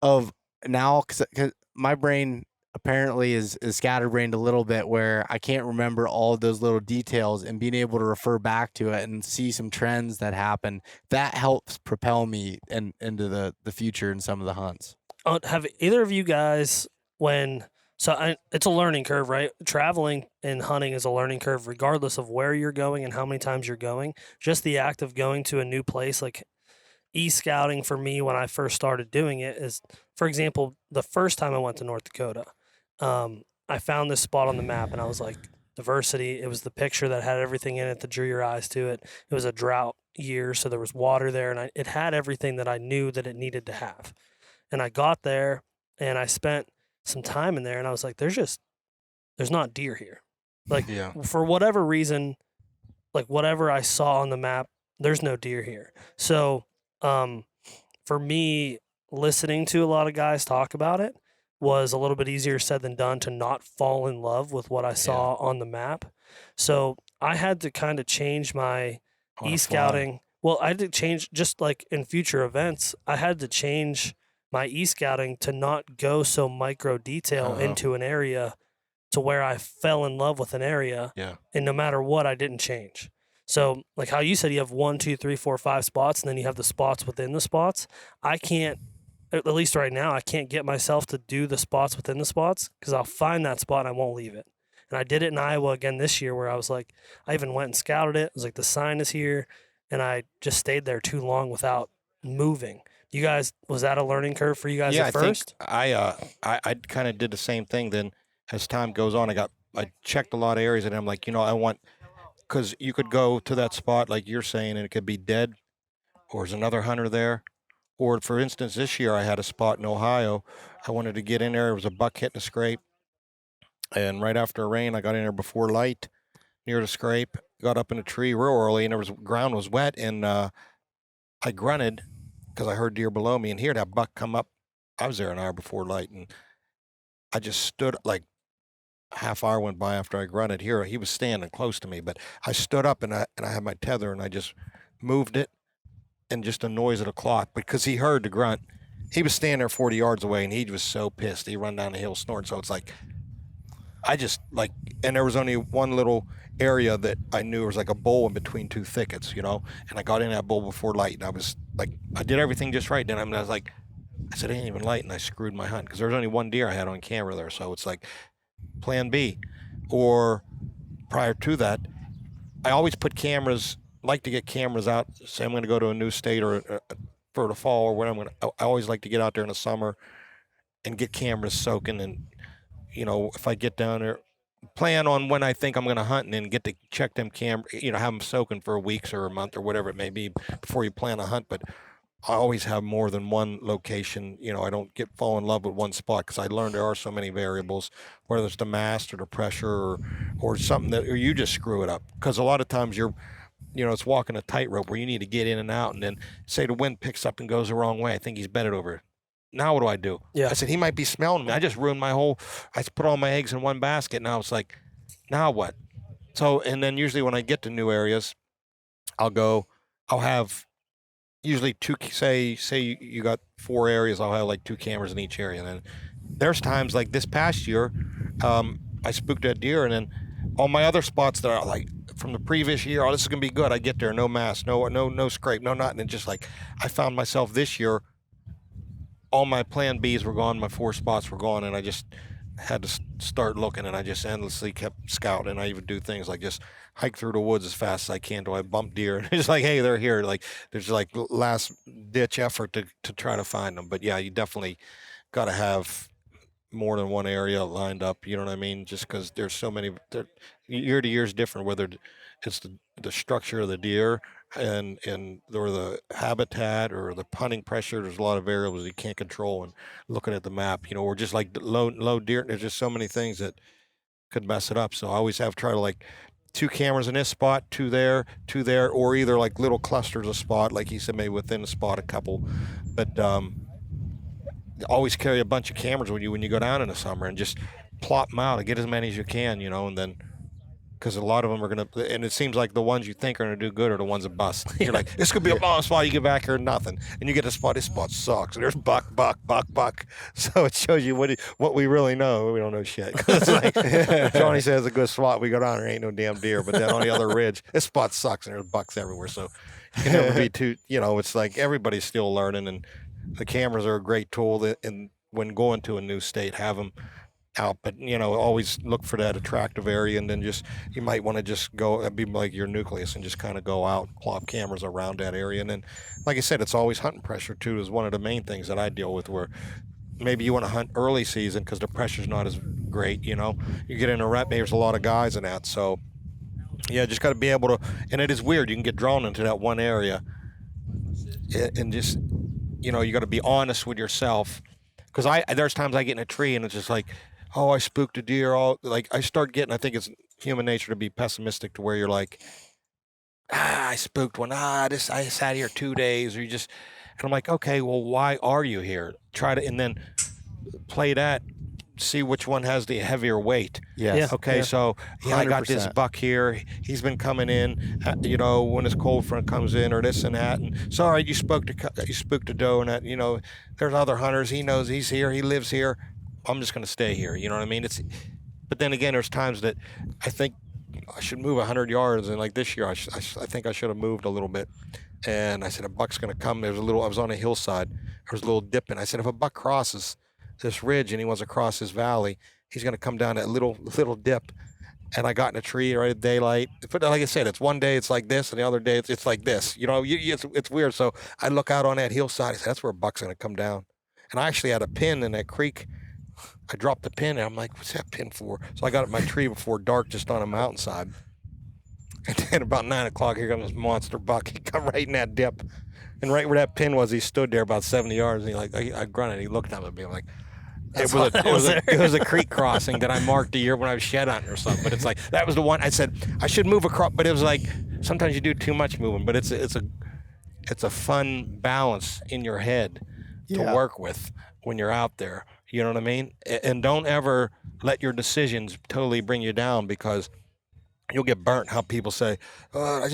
of now, because my brain apparently is scatterbrained a little bit, where I can't remember all of those little details, and being able to refer back to it and see some trends that happen, that helps propel me into the future in some of the hunts. Have either of you guys, it's a learning curve, right? Traveling and hunting is a learning curve, regardless of where you're going and how many times you're going. Just the act of going to a new place, like e-scouting for me when I first started doing it is, for example, the first time I went to North Dakota, I found this spot on the map and I was like, diversity. It was the picture that had everything in it that drew your eyes to it. It was a drought year, so there was water there, and it had everything that I knew that it needed to have. And I got there and I spent some time in there and I was like, there's not deer here. Like for whatever reason, like whatever I saw on the map, there's no deer here. So for me, listening to a lot of guys talk about it was a little bit easier said than done to not fall in love with what I saw on the map. So I had to kind of change my e-scouting. Well, I had to change, just like in future events, I had to change my e-scouting to not go so micro detail into an area to where I fell in love with an area. Yeah. And no matter what, I didn't change. So like how you said, you have 1, 2, 3, 4, 5 spots, and then you have the spots within the spots. I can't, at least right now, I can't get myself to do the spots within the spots, because I'll find that spot and I won't leave it. And I did it in Iowa again this year, where I was like, I even went and scouted it. I was like, the sign is here. And I just stayed there too long without moving. You guys, was that a learning curve for you guys at first? I kind of did the same thing. Then as time goes on, I checked a lot of areas, and I'm like, I want, because you could go to that spot like you're saying, and it could be dead, or there's another hunter there. Or for instance, this year I had a spot in Ohio. I wanted to get in there. It was a buck hitting a scrape, and right after a rain, I got in there before light, near the scrape. Got up in a tree real early, and ground was wet, and I grunted because I heard deer below me, and here that buck come up. I was there an hour before light, and I just stood, like half hour went by after I grunted. Here he was standing close to me, but I stood up and I had my tether, and I just moved it, and just a noise of the clock, because he heard the grunt. He was standing there 40 yards away, and he was so pissed. He run down the hill snorting. So it's like, I just like, and there was only one little area that I knew was like a bowl in between two thickets, and I got in that bowl before light, and I was like, I did everything just right. Then I was like, I said, it ain't even light, and I screwed my hunt, because there was only one deer I had on camera there. So it's like plan B. Or prior to that, I always put cameras, like to get cameras out. Say I'm going to go to a new state or for the fall, or when I always like to get out there in the summer and get cameras soaking. And, if I get down there, plan on when I think I'm going to hunt, and then get to check them have them soaking for weeks or a month or whatever it may be before you plan a hunt. But I always have more than one location. I don't fall in love with one spot because I learned there are so many variables, whether it's the mast or the pressure or something or you just screw it up. Because a lot of times it's walking a tightrope where you need to get in and out, and then say the wind picks up and goes the wrong way. I think he's bedded over. Now what do? Yeah. I said, he might be smelling me. I just ruined I put all my eggs in one basket. Now it's like, now what? So, and then usually when I get to new areas, I'll have usually two, say you got 4 areas, I'll have like 2 cameras in each area. And then there's times like this past year, I spooked a deer, and then all my other spots that are like from the previous year, this is going to be good. I get there, no mass, no scrape, no nothing. And just like, I found myself this year, all my plan Bs were gone, my 4 spots were gone, and I just had to start looking, and I just endlessly kept scouting. I even do things like just hike through the woods as fast as I can till I bump deer, and it's like, hey, they're here. Like, there's like last ditch effort to try to find them. But yeah, you definitely got to have more than one area lined up, you know what I mean? Just because there's so many, year to year is different, whether it's the structure of the deer and or the habitat or the hunting pressure. There's a lot of variables you can't control. And looking at the map, or just like low deer, there's just so many things that could mess it up. So I always have to try to like 2 cameras in this spot, 2 there, or either like little clusters of spot, like he said, maybe within a spot a couple. But always carry a bunch of cameras with you when you go down in the summer, and just plop them out and get as many as you can, and then because a lot of them are going to, and it seems like the ones you think are going to do good are the ones that bust. You're like, this could be a bomb spot. You get back here, nothing. And you get a spot, this spot sucks. And there's buck. So it shows you what we really know. We don't know shit. It's like, Johnny says a good spot. We go down there, ain't no damn deer. But then on the other ridge, this spot sucks and there's bucks everywhere. So you can never be too, it's like everybody's still learning. And the cameras are a great tool. And when going to a new state, have them out, but always look for that attractive area, and then you might want to just go be like your nucleus and just kind of go out, plop cameras around that area. And then, like I said, it's always hunting pressure too is one of the main things that I deal with, where maybe you want to hunt early season because the pressure's not as great. You get in a rut, maybe there's a lot of guys in that. So yeah, just got to be able to, and it is weird, you can get drawn into that one area and just you got to be honest with yourself, because there's times I get in a tree and it's just like, oh, I spooked a deer. I start getting, I think it's human nature to be pessimistic, to where you're like, I spooked one. I sat here 2 days, and I'm like, okay, well, why are you here? Try to, and then play that, see which one has the heavier weight. Yes. Yeah. Okay, Yeah. so I got this 100%. buck here. He's been coming in, when this cold front comes in, or this and that. And sorry, you spooked a doe, and that. There's other hunters. He knows he's here. He lives here. I'm just going to stay here. You know what I mean? But then again, there's times that I think I should move 100 yards. And like this year, I think I should have moved a little bit. And I said, a buck's going to come. I was on a hillside. There was a little dip. And I said, if a buck crosses this ridge and he wants to cross this valley, he's going to come down that little dip. And I got in a tree right at daylight. But like I said, it's one day it's like this, and the other day it's like this. It's weird. So I look out on that hillside. I said, that's where a buck's going to come down. And I actually had a pin in that creek. I dropped the pin, and I'm like, what's that pin for? So I got it in my tree before dark, just on a mountainside. And then about 9 o'clock, here comes this monster buck. He come right in that dip. And right where that pin was, he stood there about 70 yards, and I grunted. He looked at me like, it was a creek crossing that I marked the year when I was shed hunting or something. But it's like, that was the one I said I should move across. But it was like, sometimes you do too much moving. But it's a fun balance in your head to work with when you're out there. You know what I mean? And don't ever let your decisions totally bring you down, because you'll get burnt. How people say, oh,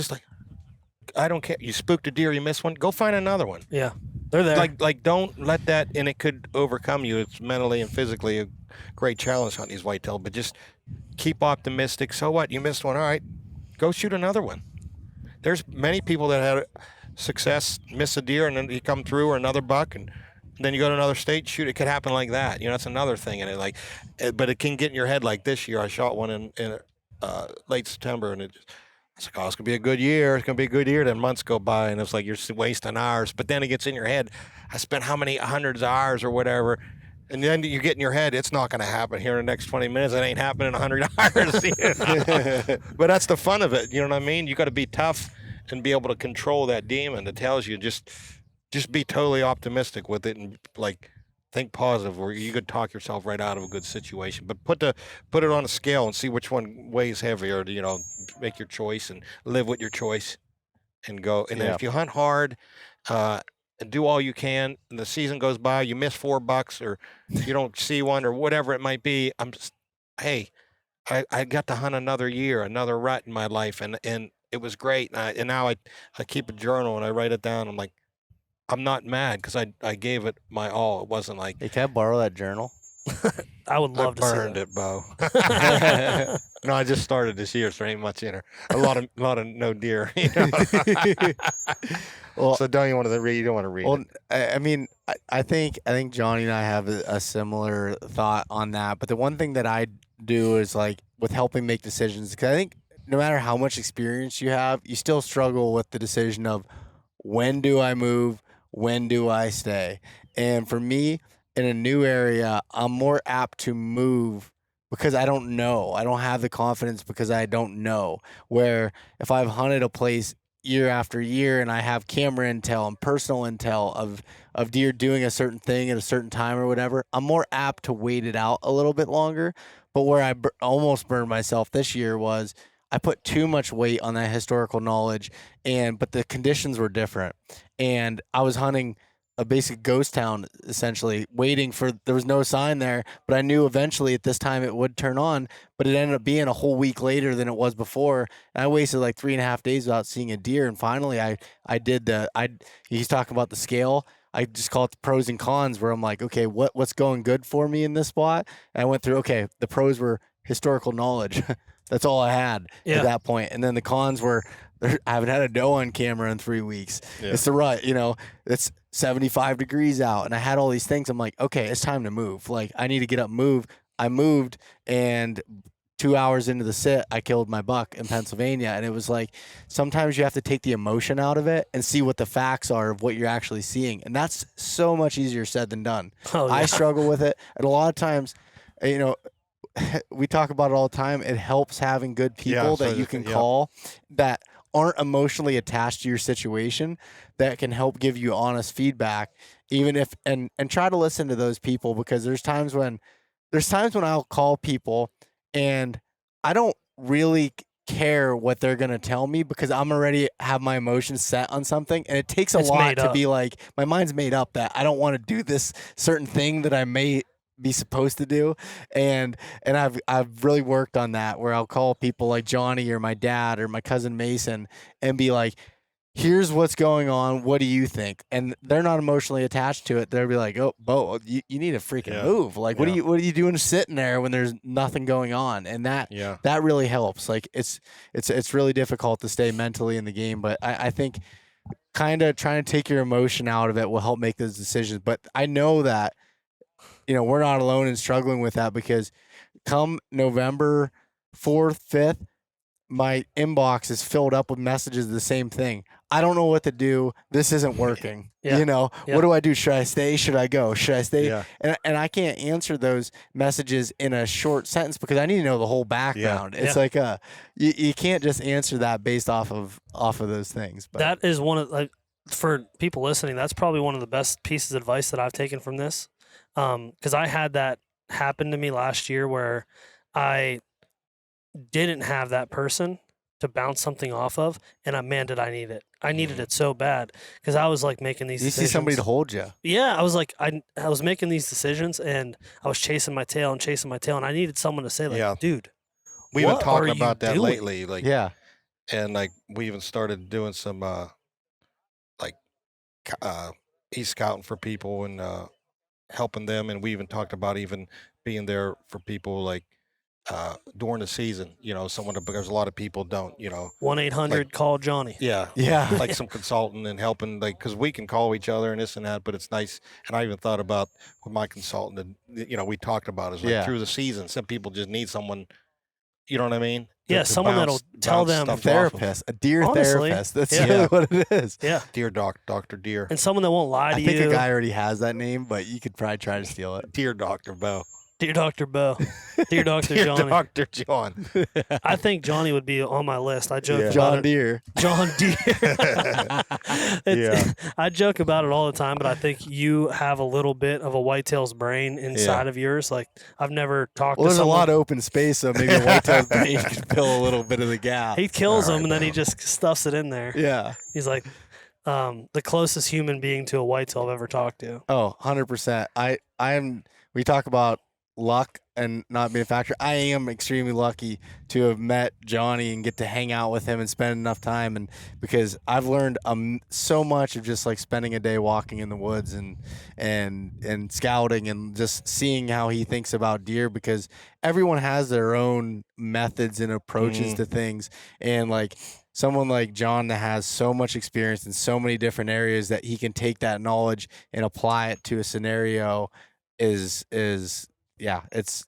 I don't care. You spooked a deer, you missed one, go find another one. Yeah, they're there. Like don't let that, and it could overcome you. It's mentally and physically a great challenge hunting these whitetail, but just keep optimistic. So what? You missed one. All right, go shoot another one. There's many people that had success, miss a deer, and then you come through, or another buck, and then you go to another state, shoot. It could happen like that. That's another thing. And but it can get in your head. Like this year, I shot one in late September, and I was like, oh, it's gonna be a good year. It's gonna be a good year. Then months go by, and it's like you're wasting hours. But then it gets in your head. I spent how many hundreds of hours or whatever, and then you get in your head, it's not gonna happen here in the next 20 minutes. It ain't happening in 100 hours. But that's the fun of it. You know what I mean? You got to be tough and be able to control that demon that tells you just just be totally optimistic with it and like think positive, or you could talk yourself right out of a good situation. But put it on a scale and see which one weighs heavier. Make your choice and live with your choice and go. And then if you hunt hard, and do all you can, and the season goes by, you miss 4 bucks or you don't see one or whatever it might be. Hey, I got to hunt another year, another rut in my life, and it was great. And now I keep a journal and I write it down. I'm like, I'm not mad because I gave it my all. It wasn't like, Hey, can I borrow that journal? I would love to see burned that. it, Beau. No, I just started this year, so there ain't much in her. A lot of no deer. Well, so don't you want to read? You don't want to read well, it. I mean, I think Johnny and I have a similar thought on that. But the one thing that I do is like with helping make decisions, because I think no matter how much experience you have, you still struggle with the decision of when do I move, when do I stay. And for me, in a new area, I'm more apt to move because I don't know. I don't have the confidence because I don't know. Where if I've hunted a place year after year and I have camera intel and personal intel of deer doing a certain thing at a certain time or whatever, I'm more apt to wait it out a little bit longer. But where I almost burned myself this year was I put too much weight on that historical knowledge, but the conditions were different. And I was hunting a basic ghost town, essentially, there was no sign there, but I knew eventually at this time it would turn on, but it ended up being a whole week later than it was before. And I wasted like 3.5 days without seeing a deer. And finally he's talking about the scale. I just call it the pros and cons, where I'm like, okay, what's going good for me in this spot? And I went through, okay, the pros were historical knowledge. That's all I had at that point. And then the cons were, I haven't had a doe on camera in 3 weeks. Yeah. It's the rut, it's 75 degrees out. And I had all these things. I'm like, okay, it's time to move. Like, I need to get up, move. I moved, and 2 hours into the sit, I killed my buck in Pennsylvania. And it was like, sometimes you have to take the emotion out of it and see what the facts are of what you're actually seeing. And that's so much easier said than done. Oh, yeah. I struggle with it. And a lot of times, we talk about it all the time. It helps having good people that you can call that aren't emotionally attached to your situation, that can help give you honest feedback, even if and try to listen to those people, because there's times when I'll call people and I don't really care what they're going to tell me because I'm already have my emotions set on something, and it takes a lot to be like, my mind's made up that I don't want to do this certain thing that I may be supposed to do, and I've really worked on that, where I'll call people like Johnny or my dad or my cousin Mason and be like, here's what's going on, what do you think? And they're not emotionally attached to it. They'll be like, oh, Beau, you need to freaking move. Like, what are you doing sitting there when there's nothing going on? And that really helps. Like, it's really difficult to stay mentally in the game, but I think kind of trying to take your emotion out of it will help make those decisions. But I know that we're not alone in struggling with that, because come November 4th, 5th, my inbox is filled up with messages of the same thing. I don't know what to do. This isn't working. What do I do? Should I stay? Should I go? Should I stay? Yeah. And I can't answer those messages in a short sentence because I need to know the whole background. It's like you can't just answer that based off of those things. But that is one of, for people listening, that's probably one of the best pieces of advice that I've taken from this. Because I had that happen to me last year where I didn't have that person to bounce something off of, and man, did I need it. I needed it so bad, because I was like making these decisions. You see somebody to hold you. Yeah, I was like, I was making these decisions, and I was chasing my tail, and I needed someone to say, like, dude, we've been talking about that lately. Like, and like we even started doing some e-scouting for people and helping them, and we even talked about even being there for people like during the season, because a lot of people don't, 1-800 call Johnny. Yeah. Like some consultant and helping, like, because we can call each other and this and that, but it's nice. And I even thought about with my consultant, and we talked about is like through the season, some people just need someone, you know what I mean? Yeah, someone that'll tell them. A therapist, a deer therapist. That's really what it is. Yeah. Deer Dr. Deer. And someone that won't lie to you. I think a guy already has that name, but you could probably try to steal it. Deer Dr. Beau. Dear Dr. Beau. Dear Dr. Dear Johnny. Dr. John. I think Johnny would be on my list. I joke about John it. Deere. John Deere. Yeah. I joke about it all the time, but I think you have a little bit of a whitetail's brain inside of yours. Like, I've never talked Well, to there's a someone. lot of open space, so maybe a whitetail's brain could fill a little bit of the gap. He kills All them, right, and then he Beau. just stuffs it in there. Yeah. He's like the closest human being to a whitetail I've ever talked to. Oh, 100%. We talk about luck and not being a factor. I am extremely lucky to have met Johnny and get to hang out with him and spend enough time, and because I've learned so much of just like spending a day walking in the woods and scouting and just seeing how he thinks about deer, because everyone has their own methods and approaches to things, and like someone like John that has so much experience in so many different areas that he can take that knowledge and apply it to a scenario is it's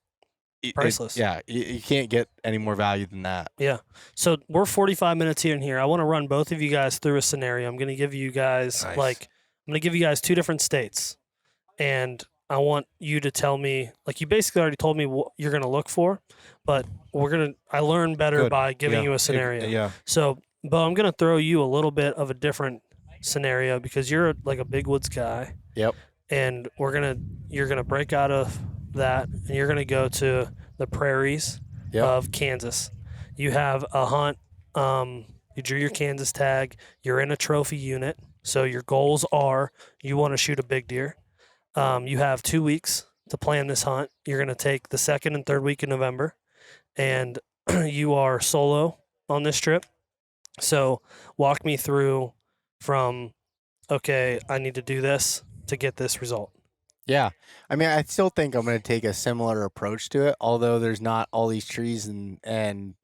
Priceless. you can't get any more value than that. Yeah. So we're 45 minutes here and here. I want to run both of you guys through a scenario. I'm going to give you guys Nice. I'm going to give you guys two different states, and I want you to tell me, like, you basically already told me what you're going to look for, but I learn better Good. by giving Yeah. you a scenario. Yeah. So, Beau, I'm going to throw you a little bit of a different scenario because you're like a big woods guy. Yep. And you're going to break out of that, and you're going to go to the prairies of Kansas. You have a hunt. You drew your Kansas tag. You're in a trophy unit. So your goals are you want to shoot a big deer. You have 2 weeks to plan this hunt. You're going to take the second and third week in November, and you are solo on this trip. So walk me through from, okay, I need to do this to get this result. Yeah. I mean, I still think I'm going to take a similar approach to it, although there's not all these trees and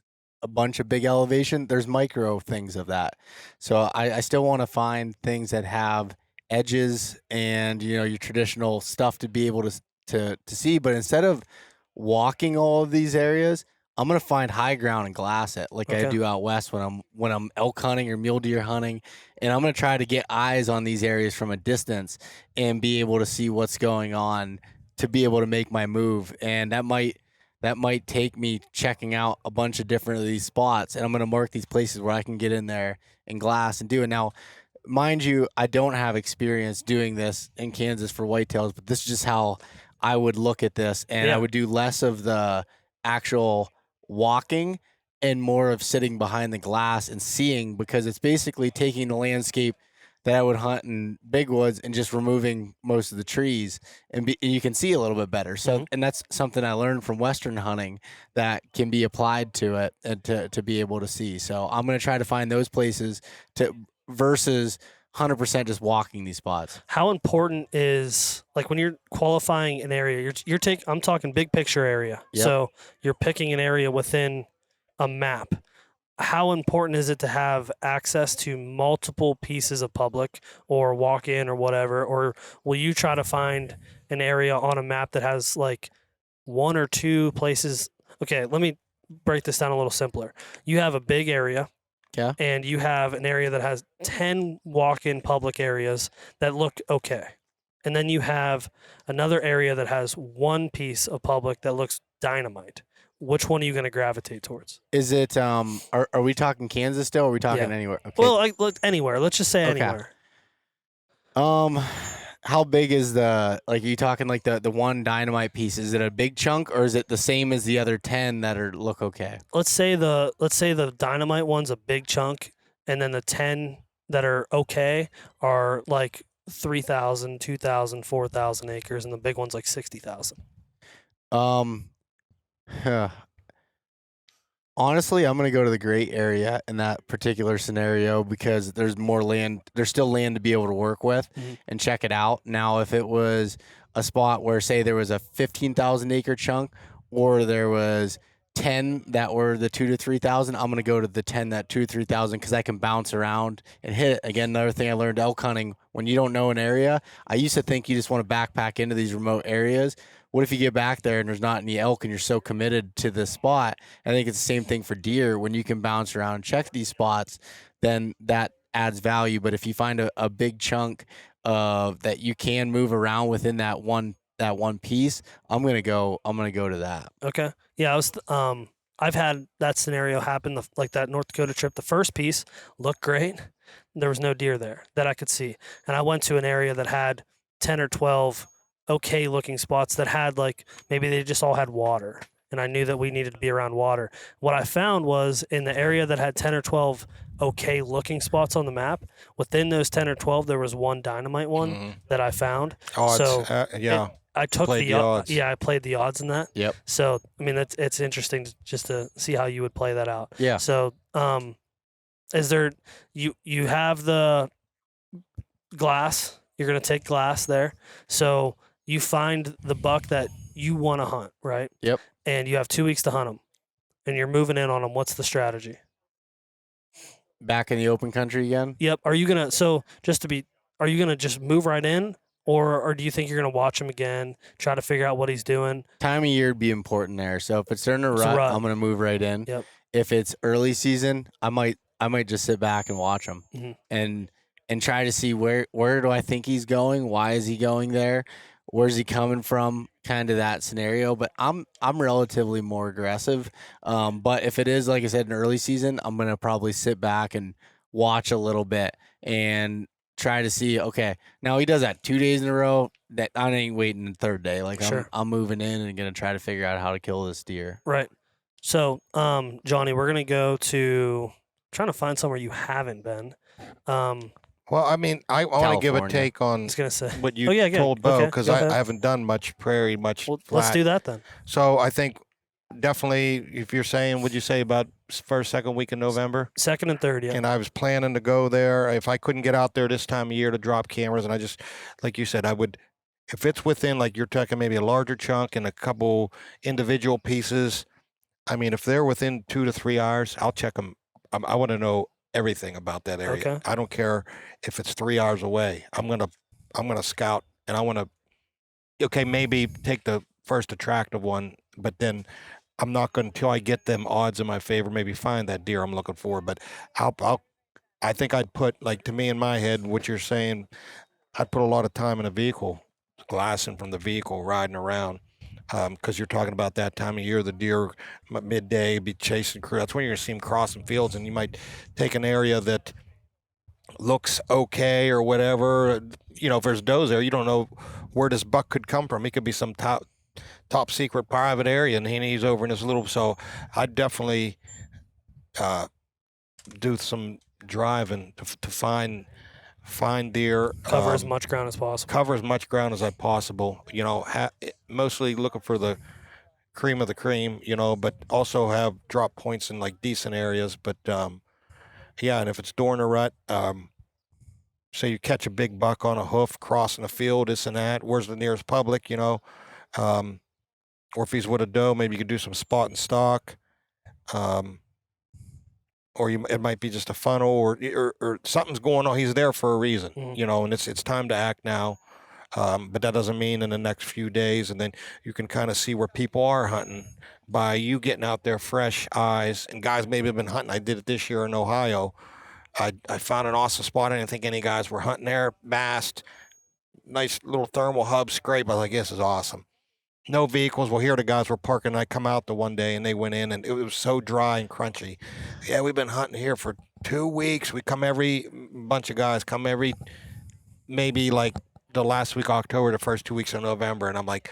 a bunch of big elevation. There's micro things of that. So I still want to find things that have edges and, your traditional stuff to be able to see. But instead of walking all of these areas, I'm gonna find high ground and glass it like I Okay. do out west when I'm elk hunting or mule deer hunting, and I'm gonna try to get eyes on these areas from a distance and be able to see what's going on to be able to make my move. And that might take me checking out a bunch of different of these spots, and I'm gonna mark these places where I can get in there and glass and do it. Now, mind you, I don't have experience doing this in Kansas for whitetails, but this is just how I would look at this, and Yeah. I would do less of the actual walking and more of sitting behind the glass and seeing, because it's basically taking the landscape that I would hunt in big woods and just removing most of the trees, and you can see a little bit better. So, and that's something I learned from Western hunting that can be applied to it and to be able to see. So I'm going to try to find those places versus 100% just walking these spots. How important is, like, when you're qualifying an area, I'm talking big picture area. Yep. So you're picking an area within a map. How important is it to have access to multiple pieces of public or walk in or whatever? Or will you try to find an area on a map that has like one or two places? Okay, let me break this down a little simpler. You have a big area. Yeah. And you have an area that has 10 walk-in public areas that look okay. And then you have another area that has one piece of public that looks dynamite. Which one are you going to gravitate towards? Is it are we talking Kansas still, or are we talking Yeah. anywhere? Okay. Well, anywhere. Let's just say Okay. anywhere. How big is are you talking like the one dynamite piece? Is it a big chunk, or is it the same as the other 10 that look okay? Let's say the dynamite one's a big chunk, and then the 10 that are okay are like 3,000, 2,000, 4,000 acres, and the big one's like 60,000. Honestly, I'm going to go to the gray area in that particular scenario because there's more land. There's still land to be able to work with and check it out. Now, if it was a spot where, say, there was a 15,000 acre chunk, or there was 10 that were the 2,000 to 3,000, I'm going to go to the 10 that 2,000 to 3,000 because I can bounce around and hit it. Again, another thing I learned elk hunting, when you don't know an area, I used to think you just want to backpack into these remote areas. What if you get back there and there's not any elk and you're so committed to this spot? I think it's the same thing for deer. When you can bounce around and check these spots, then that adds value. But if you find a big chunk of that you can move around within that one that one piece, I'm gonna go to that. Okay. Yeah, I've had that scenario happen, like that North Dakota trip. The first piece looked great. There was no deer there that I could see. And I went to an area that had 10 or 12 okay looking spots that had, like, maybe they just all had water. And I knew that we needed to be around water. What I found was in the area that had 10 or 12 okay looking spots on the map, within those 10 or 12, there was one dynamite one that I found. Oh, So yeah. I took Played the odds. Yeah, I played the odds in that. Yep. So I mean, it's interesting just to see how you would play that out. Yeah. So is there you have the glass? You're gonna take glass there. So you find the buck that you want to hunt, right? Yep. And you have 2 weeks to hunt them, and you're moving in on them. What's the strategy? Back in the open country again. Yep. Are you gonna are you gonna just move right in? Or do you think you're going to watch him again, try to figure out what he's doing? Time of year would be important there. So if it's during a It's rut, a rut. I'm going to move right in. Yep. If it's early season, I might just sit back and watch him Mhm. and try to see where do I think he's going? Why is he going there? Where's he coming from? Kind of that scenario. But I'm relatively more aggressive. But if it is, like I said, an early season, I'm going to probably sit back and watch a little bit and try to see, okay, now he does that 2 days in a row, that I ain't waiting the third day. Like Sure. I'm moving in and going to try to figure out how to kill this deer. Right. So, Johnny, we're going to go to trying to find somewhere you haven't been. Well, I mean, I want to give a California. take I on was going to say. what you Oh, yeah, told Beau, okay, because go I ahead. haven't done much prairie, much Well, flat. let's do that then. So I think definitely, if you're saying, would you say about first, second week in November? Second and third, yeah. And I was planning to go there. If I couldn't get out there this time of year to drop cameras, and I just, like you said, I would, if it's within, like you're talking maybe a larger chunk and a couple individual pieces, I mean, if they're within 2 to 3 hours, I'll check them. I want to know everything about that area. Okay. I don't care if it's 3 hours away. I'm gonna scout, and I want to, okay, maybe take the first attractive one, but then I'm not going until I get them odds in my favor, maybe find that deer I'm looking for. But I think I'd put, like, to me in my head, what you're saying, I'd put a lot of time in a vehicle, glassing from the vehicle, riding around. Because you're talking about that time of year, the deer midday be chasing crew. That's when you're gonna see them crossing fields, and you might take an area that looks okay or whatever. You know, if there's does there, you don't know where this buck could come from. He could be some top secret private area, and he's over in this little. So I'd definitely do some driving to find deer. Cover as much ground as possible. Cover as much ground as I possible. You know, mostly looking for the cream of the cream. You know, but also have drop points in like decent areas. But yeah, and if it's during a rut, say you catch a big buck on a hoof crossing a field, this and that. Where's the nearest public? You know. Or if he's with a doe, maybe you could do some spot and stalk, or it might be just a funnel, or something's going on. He's there for a reason, you know, and it's time to act now. But that doesn't mean in the next few days, and then you can kind of see where people are hunting by you getting out there, fresh eyes, and guys maybe have been hunting. I did it this year in Ohio. I found an awesome spot. I didn't think any guys were hunting there. Mast, nice little thermal hub scrape. I was like, this is awesome. No vehicles. Well, here the guys were parking. I come out the one day and they went in, and it was so dry and crunchy. Yeah, we've been hunting here for 2 weeks. We come bunch of guys come every, maybe like the last week of October, the first 2 weeks of November. And I'm like,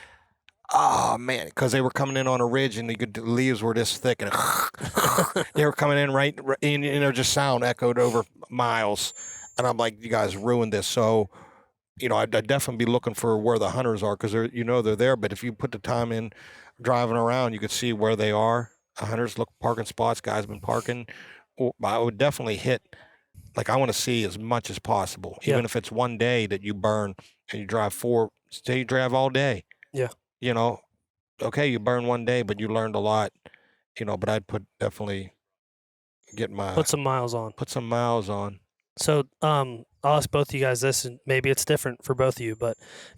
oh man, because they were coming in on a ridge and the leaves were this thick, and they were coming in right and they're just sound echoed over miles. And I'm like, you guys ruined this. So, you know, I'd definitely be looking for where the hunters are, because they're there. But if you put the time in driving around, you could see where they are. Hunters look parking spots. Guys been parking. I would definitely hit. Like, I want to see as much as possible, even if it's one day that you burn and you drive say you drive all day. Yeah. You know, okay, you burn one day, but you learned a lot. You know, but I'd definitely Put some miles on. Put some miles on. So, I'll ask both of you guys this, and maybe it's different for both of you,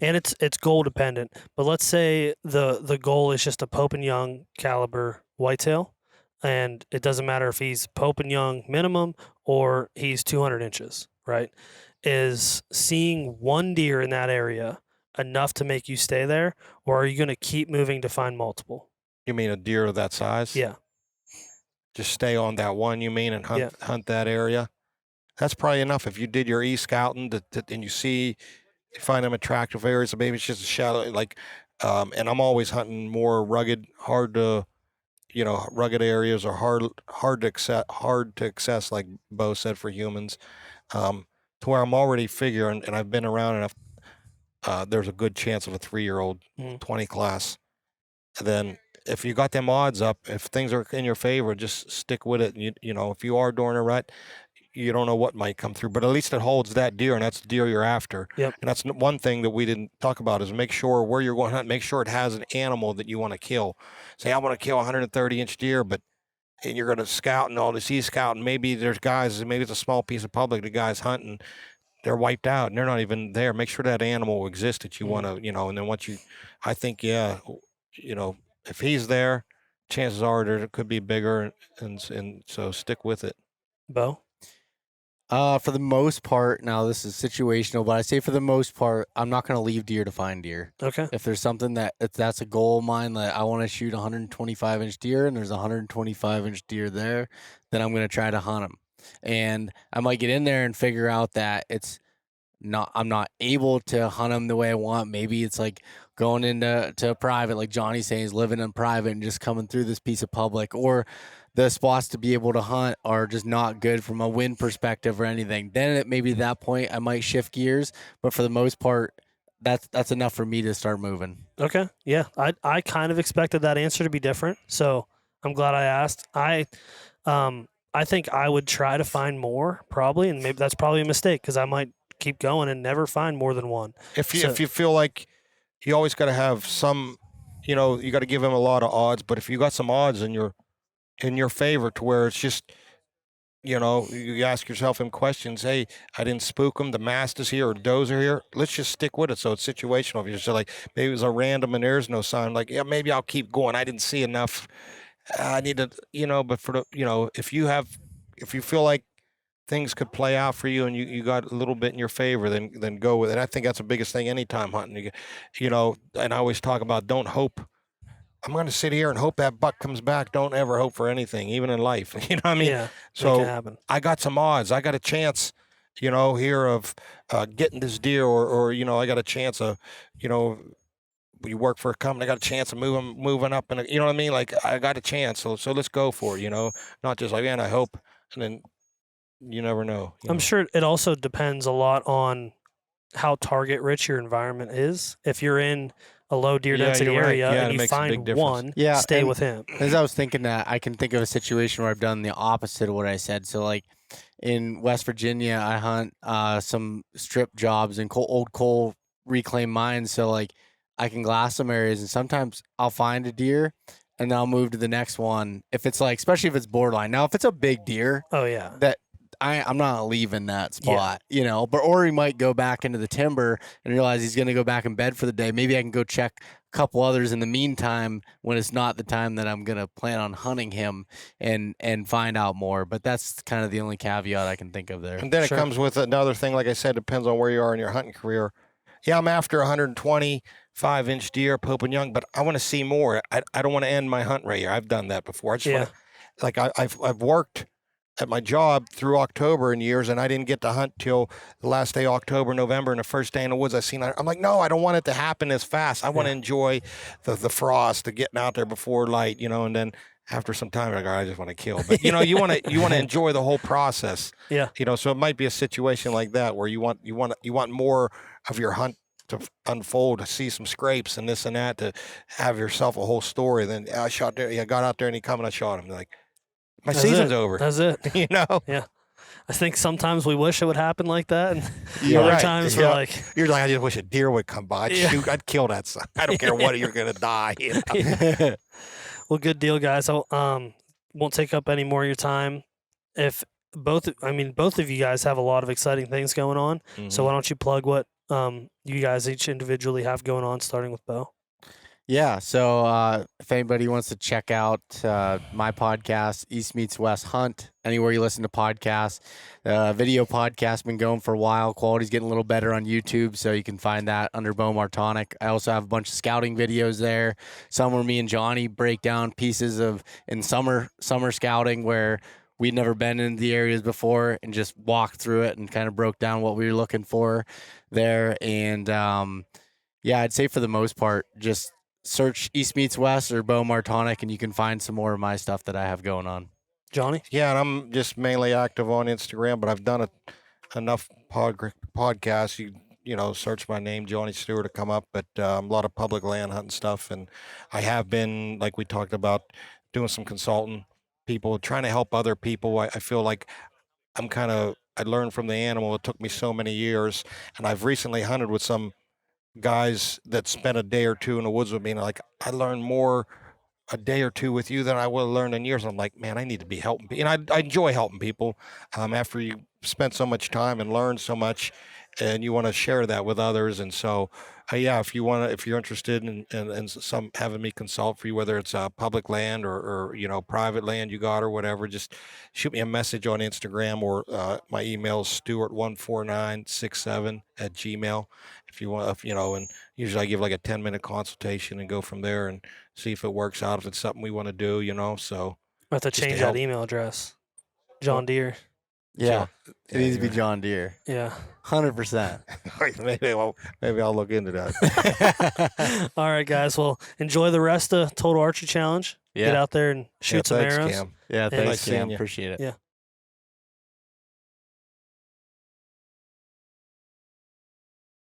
and it's goal dependent. But let's say the goal is just a Pope and Young caliber whitetail, and it doesn't matter if he's Pope and Young minimum or he's 200 inches, right? Is seeing one deer in that area enough to make you stay there, or are you going to keep moving to find multiple? You mean a deer of that size? Yeah. Just stay on that one, you mean, and hunt that area? That's probably enough. If you did your e-scouting and you find them attractive areas, so maybe it's just a shallow, like, and I'm always hunting more rugged, rugged areas or hard to access, like Beau said, for humans, to where I'm already figuring, and I've been around enough, there's a good chance of a 3-year-old 20 class. And then if you got them odds up, if things are in your favor, just stick with it. And if you are during a rut, you don't know what might come through, but at least it holds that deer, and that's the deer you're after. Yep. And that's one thing that we didn't talk about is make sure where you're going to hunt, make sure it has an animal that you want to kill. Say, I want to kill a 130-inch deer, and you're going to scout and all this e-scout, and maybe there's guys, maybe it's a small piece of public, the guys hunting, they're wiped out, and they're not even there. Make sure that animal exists that you want to, and then I think, if he's there, chances are there could be bigger, and so stick with it. Beau? For the most part, now this is situational, but I say for the most part, I'm not going to leave deer to find deer. Okay. If there's something if that's a goal of mine, that I want to shoot 125-inch deer and there's a 125-inch deer there, then I'm going to try to hunt them. And I might get in there and figure out that I'm not able to hunt them the way I want. Maybe it's like going into private, like Johnny's saying, he's living in private and just coming through this piece of public, or the spots to be able to hunt are just not good from a wind perspective or anything. Then at maybe that point I might shift gears, but for the most part, that's enough for me to start moving. Okay. Yeah. I kind of expected that answer to be different, so I'm glad I asked. I think I would try to find more, probably, and maybe that's probably a mistake because I might keep going and never find more than one. If you feel like you always got to have some, you got to give him a lot of odds, but if you got some odds in your favor to where it's just, you ask yourself in questions, hey, I didn't spook him, the mast is here or does are here, let's just stick with it. So it's situational. If you're just like, maybe it was a random and there's no sign, like, yeah, maybe I'll keep going. I didn't see enough. I need to, but for the, if you feel like things could play out for you and you got a little bit in your favor, then go with it. I think that's the biggest thing anytime hunting, and I always talk about don't hope. I'm going to sit here and hope that buck comes back. Don't ever hope for anything, even in life. You know what I mean? Yeah, so I got some odds. I got a chance, here of getting this deer or I got a chance of, you work for a company, I got a chance of moving up, and you know what I mean? Like I got a chance, so let's go for it. Not just like, man, I hope, and then you never know. I'm sure it also depends a lot on how target rich your environment is. If you're in a low deer density area and you find one, stay with him. As I was thinking that, I can think of a situation where I've done the opposite of what I said. So like in West Virginia, I hunt some strip jobs and old coal reclaimed mines. So like I can glass some areas, and sometimes I'll find a deer and then I'll move to the next one. If it's like, especially if it's borderline. Now, if it's a big deer, that I'm not leaving that spot, but or he might go back into the timber and realize he's going to go back in bed for the day. Maybe I can go check a couple others in the meantime when it's not the time that I'm going to plan on hunting him and find out more. But that's kind of the only caveat I can think of there. And then it comes with another thing, like I said, depends on where you are in your hunting career. Yeah, I'm after 125-inch deer, Pope and Young, but I want to see more. I don't want to end my hunt right here. I've done that before. I just want to, like I've worked at my job through October in years, and I didn't get to hunt till the last day, October, November, and the first day in the woods. I'm like, no, I don't want it to happen as fast. I want to enjoy the frost, the getting out there before light, and then after some time, like, all right, I just want to kill. But you want to enjoy the whole process. Yeah. So it might be a situation like that where you want more of your hunt to unfold, to see some scrapes and this and that, to have yourself a whole story. Then I shot there, got out there and he come and I shot him. Like, my season's over. That's it. Yeah. I think sometimes we wish it would happen like that. And other right. times we're like, you're like, I just wish a deer would come by. I'd kill that son. I don't care what, you're going to die. Well, good deal, guys. I won't take up any more of your time. If both of you guys have a lot of exciting things going on. Mm-hmm. So why don't you plug what you guys each individually have going on, starting with Beau? Yeah. So if anybody wants to check out my podcast, East Meets West Hunt, anywhere you listen to podcasts, video podcast been going for a while. Quality's getting a little better on YouTube, so you can find that under Beau Martonik. I also have a bunch of scouting videos there. Some where me and Johnny break down pieces of in summer scouting where we'd never been in the areas before and just walked through it and kind of broke down what we were looking for there. And yeah, I'd say for the most part, just search East Meets West or Beau Martonik, and you can find some more of my stuff that I have going on. Johnny? Yeah, and I'm just mainly active on Instagram, but I've done enough podcasts. You know, search my name, Johnny Stewart, to come up. But a lot of public land hunting stuff, and I have been, like we talked about, doing some consulting, people trying to help other people. I feel like I learned from the animal. It took me so many years, and I've recently hunted with some guys that spent a day or two in the woods with me, and like I learned more a day or two with you than I would have learned in years. I'm like, man, I need to be helping people. And I enjoy helping people. After you spend so much time and learn so much, and you want to share that with others. And so, yeah, if you're interested in some having me consult for you, whether it's public land or you know, private land you got or whatever, just shoot me a message on Instagram, or my email is stewart14967@gmail. If you want, you know, and usually I give like a 10-minute consultation and go from there and see if it works out, if it's something we want to do, you know. So I have to change that email address. John Deere. Yeah, So, it needs to be John Deere. Yeah. 100%. maybe I'll look into that. All right, guys. Well, enjoy the rest of Total Archery Challenge. Yeah. Get out there and shoot some thanks, arrows. Cam. Yeah, Yeah. thanks, Nice seeing Cam. you. Appreciate it. Yeah.